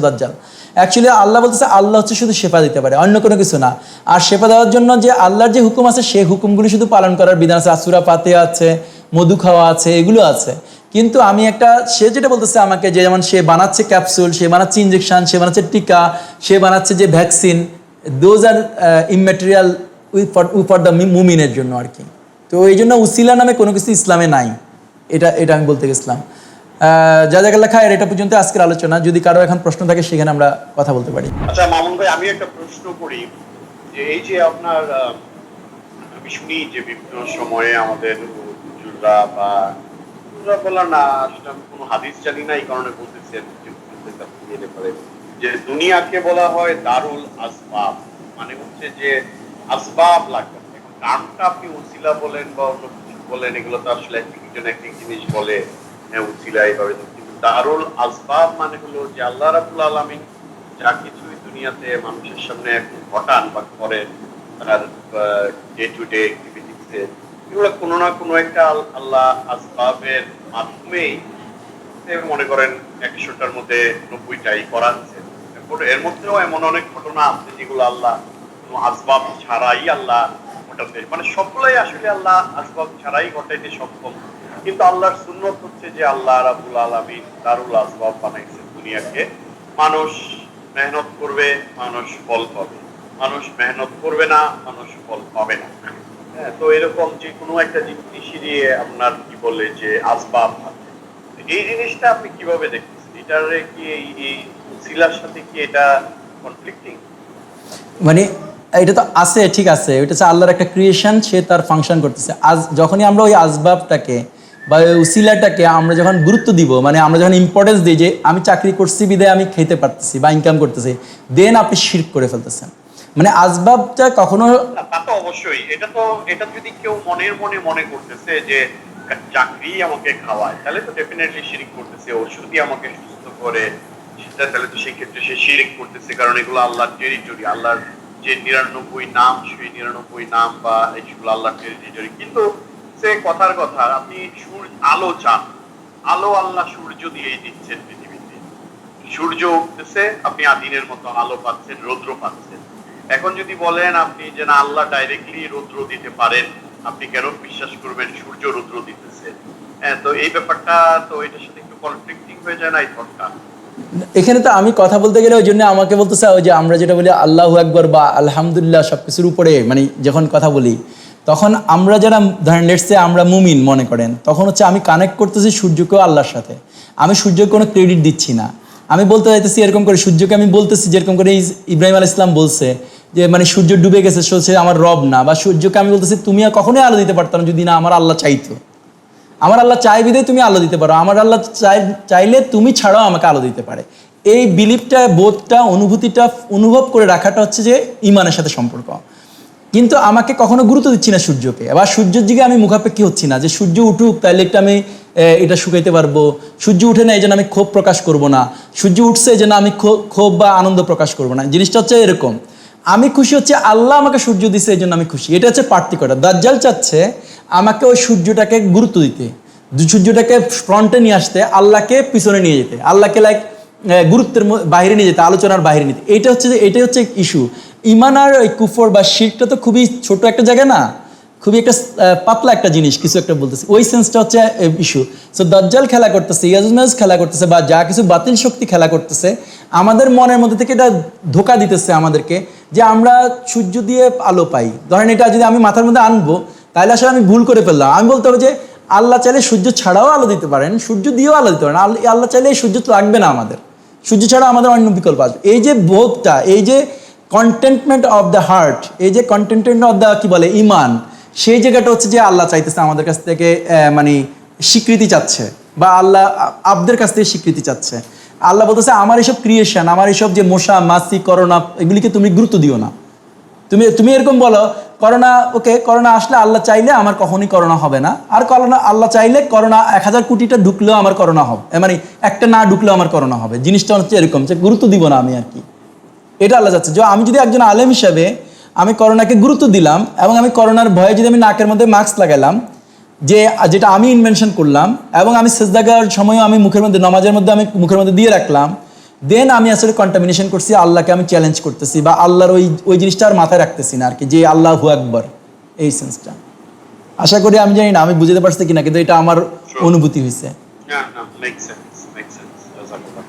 দাজ্জাল। অ্যাকচুয়ালি আল্লাহ বলতেছে আল্লাহ হচ্ছে শুধু শেফা দিতে পারে, অন্য কোনো কিছু না। আর শেফা দেওয়ার জন্য যে আল্লাহর যে হুকুম আছে সেই হুকুমগুলি শুধু পালন করার বিধান আছে। সূরা ফাতিহা আছে, মধু খাওয়া আছে, এগুলো আছে। কিন্তু আমি একটা, সে যেটা বলতেছে আমাকে যে যেমন সে বানাচ্ছে ক্যাপসুল, সে বানাচ্ছে ইনজেকশন, সে বানাচ্ছে টিকা, সে বানাচ্ছে যে vaccine, those are immaterial for the মুমিনের জন্য আর কি। তো এই জন্য উসিলা নামে কোনো কিছু ইসলামে নাই, এটা আমি বলতে গেছিলাম। জাযাকাল্লাহ খায়ের, এটা পর্যন্ত আজকের আলোচনা। যদি কারো এখন প্রশ্ন থাকে সেখানে আমরা কথা বলতে পারি। আচ্ছা মামুন ভাই, আমি একটা প্রশ্ন করি যে এই যে আপনার আমি শুনি যে বিভিন্ন সময়ে আমাদের হুজুররা বা হুজুররা বলা না, সেটা আমি কোনো হাদিস জানি না, এই কারণে বলতেছেন যে দুনিয়াকে বলা হয় দারুল আসবাব, মানে হচ্ছে যে আসবাব লাগবে। এখন নামটা আপনি উসিলা বলেন বা অন্য কিছু বলেন, এগুলো তো আসলে একজন এক জিনিস বলে, হ্যাঁ উসিলা এইভাবে, কিন্তু দারুল আসবাব মানে হলো যে আল্লাহ রাব্বুল আলামিন যা কিছুই দুনিয়াতে মানুষের সামনে এখন ঘটান বা করেন, তার ডে টু ডে অ্যাক্টিভিটিসে, এগুলো কোনো না কোনো একটা আল্লাহ আসবাবের মাধ্যমেই মনে করেন 100টার মধ্যে 90টাই করাচ্ছে। এর মধ্যেও এমন অনেক ঘটনা আছে যেগুলো আল্লাহ কোনো আসবাব ছাড়াই আল্লাহ ঘটাতে, মানে সবগুলাই আসলে আল্লাহ আসবাব ছাড়াই ঘটাইতে সক্ষম। কিন্তু আল্লাহর সুন্নত হচ্ছে যে আল্লাহ রাব্বুল আলামিন দারুল আসবাব বানাইছেন দুনিয়াকে। মানুষ মেহনত করবে, মানুষ ফল পাবে, মানুষ মেহনত করবে না, মানুষ ফল পাবে না। হ্যাঁ, তো এরকম যে কোনো একটা জিনিসই আপনার কি বলে যে আসবাব আছে, এই জিনিসটা আপনি কিভাবে দেখতেছেন? এটার কি এই উসিলার সাথে কি এটা কনফ্লিক্টিং? মানে এটা তো আছে, ঠিক আছে, এটা হচ্ছে আল্লাহর একটা ক্রিয়েশন, সে তার ফাংশন করতেছে। যখনই আমরা ওই আসবাবটাকে বা ওই উসিলাটাকে আমরা যখন গুরুত্ব দিব, মানে আমরা যখন ইম্পর্টেন্স দিই যে আমি চাকরি করছি বিদায় আমি খেতে পারতেছি বা ইনকাম করতেছি, দেন আপনি শিরক করে ফেলতেছেন। মানে আসবাবটা কখনো, তা তো অবশ্যই, এটা যদি কেউ মনের মনে মনে করতেছে যে চাকরি আমাকে খাওয়ায়, তাহলে তো ডেফিনেটলি শিরিক করতেছে। ওষুধই আমাকে সুস্থ করে, সেটা তাহলে তো সেই ক্ষেত্রে সে শিরিক করতেছে, কারণ এগুলো আল্লাহর টেরিটরি, আল্লাহর যে 99 নাম, সেই 99 নাম বা এইগুলো আল্লাহর টেরিটরি। কিন্তু সে কথার কথা, আপনি আলো চান, আলো আল্লাহ সূর্য দিয়েই দিচ্ছেন পৃথিবীতে, সূর্য উঠতেছে, আপনি দিনের মতো আলো পাচ্ছেন, রৌদ্র পাচ্ছেন। এখন যদি বলেন আপনি যে না আল্লাহ ডাইরেক্টলি রৌদ্র দিতে পারেন, আপনি কেন বিশ্বাস করবেন সূর্য রৌদ্র দিতেছে? হ্যাঁ, তো এই ব্যাপারটা তো এটার সাথে একটু কনফ্লিক্টিং হয়ে যায় না এই থটটা? এখানে তো আমি কথা বলতে গেলে ওই জন্য আমাকে বলতেছে ওই যে আমরা যেটা বলি আল্লাহু আকবার বা আলহামদুলিল্লাহ সবকিছুর উপরে, মানে যখন কথা বলি তখন আমরা যারা ধরেন লেটসে আমরা মুমিন মনে করেন, তখন হচ্ছে আমি কানেক্ট করতেছি সূর্যকেও আল্লাহর সাথে। আমি সূর্যকে কোনো ক্রেডিট দিচ্ছি না, আমি বলতে চাইতেছি এরকম করে সূর্যকে আমি বলতেছি যেরকম করে ইব্রাহিম আলাইহিস সালাম বলছে যে মানে সূর্য ডুবে গেছে, সে আমার রব না। বা সূর্যকে আমি বলতেছি তুমি আর কখনোই আলো দিতে পারতাম না যদি না আমার আল্লাহ চাইতো। আমার আল্লাহ চাই বিধায় তুমি আলো দিতে পারো, আমার আল্লাহ চাইলে তুমি ছাড়াও আমাকে আলো দিতে পারে। এই বিলিফটা, বোধটা, অনুভূতিটা অনুভব করে রাখাটা হচ্ছে যে ইমানের সাথে সম্পর্ক। কিন্তু আমাকে কখনো গুরুত্ব দিচ্ছি না সূর্যকে, আবার সূর্যের দিকে আমি মুখাপেক্ষী হচ্ছি না যে সূর্য উঠুক তাহলে একটু আমি এটা শুকাইতে পারবো, সূর্য উঠে না এই জন্য আমি ক্ষোভ প্রকাশ করব না, সূর্য উঠছে এই জন্য আমি ক্ষোভ বা আনন্দ প্রকাশ করব না। জিনিসটা হচ্ছে এরকম, আমি খুশি হচ্ছে আল্লাহ আমাকে সূর্য দিচ্ছে এই জন্য আমি খুশি। এটা হচ্ছে পার্থক্যটা। দাজ্জাল চাচ্ছে আমাকে ওই সূর্যটাকে গুরুত্ব দিতে, সূর্যটাকে ফ্রন্টে নিয়ে আসতে, আল্লাহকে পিছনে নিয়ে যেতে, আল্লাহকে গুরুত্বের বাইরে নিয়ে যেতে, আলোচনার বাইরে নিতে। এইটা হচ্ছে যে এটাই হচ্ছে ইস্যু। ইমান আর ওই কুফর বা শিরকটা তো খুবই ছোট একটা জায়গা না, খুবই একটা পাতলা একটা জিনিস, কিছু একটা বলতেছে, ওই সেন্সটা হচ্ছে ইস্যু। সো দাজ্জাল খেলা করতেছে, ইয়াজুজ খেলা করতেছে, বা যা কিছু বাতিল শক্তি খেলা করতেছে, আমাদের মনের মধ্যে থেকে এটা ধোঁকা দিতেছে আমাদেরকে যে আমরা সূর্য দিয়ে আলো পাই। ধরেন এটা যদি আমি মাথার মধ্যে আনবো তাহলে আসলে আমি ভুল করে ফেললাম। আমি বলতে হবে যে আল্লাহ চাইলে সূর্য ছাড়াও আলো দিতে পারেন, সূর্য দিয়েও আলো দিতে পারেন। আল্লাহ চাইলে এই সূর্য তো লাগবে না, আমাদের সূর্য ছাড়া আমাদের অন্য বিকল্প আসবে। এই যে বোধটা, এই যে কন্টেন্টমেন্ট অফ দ্য হার্ট, এই যে কন্টেন্টমেন্ট অফ দ্য কি বলে ইমান, সেই জায়গাটা হচ্ছে যে আল্লাহ চাইতেছে আমাদের কাছ থেকে, মানে স্বীকৃতি চাচ্ছে, বা আল্লাহ আব্দের কাছ থেকে স্বীকৃতি চাচ্ছে। আল্লাহ বলতেছে আমার এইসব ক্রিয়েশন, আমার এইসব যে মশা মাছি করোনা, এগুলিকে তুমি গুরুত্ব দিও না। তুমি এরকম বলো করোনা, ওকে করোনা আসলে আল্লাহ চাইলে আমার কখনই করোনা হবে না, আর করোনা আল্লাহ চাইলে করোনা 1000 কোটিটা ঢুকলেও আমার করোনা হবে, মানে একটা না ঢুকলেও আমার করোনা হবে। জিনিসটা হচ্ছে এরকম যে গুরুত্ব দিব না আমি আর কি, এটা আল্লাহ চাচ্ছে। যে আমি যদি একজন আলেম হিসাবে আমি করোনাকে গুরুত্ব দিলাম, এবং আমি করোনার ভয়ে যদি আমি নাকের মধ্যে মাস্ক লাগালাম, যেটা আমি ইনভেনশন করলাম, এবং আমি সেজদা করার সময়ও আমি মুখের মধ্যে, নামাজের মধ্যে আমি মুখের মধ্যে দিয়ে রাখলাম, দেন আমি আসলে কন্টামিনেশন করছি, আল্লাহকে আমি চ্যালেঞ্জ করতেছি, বা আল্লাহর ওই জিনিসটা আর মাথায় রাখতেছি না আর কি, যে আল্লাহু আকবার, এই সেন্সটা। আশা করি, আমি জানি না আমি বুঝতে পারছি কিনা, কিন্তু এটা আমার অনুভূতি হয়েছে। না, মেক সেন্স, জাযাকাল্লাহ।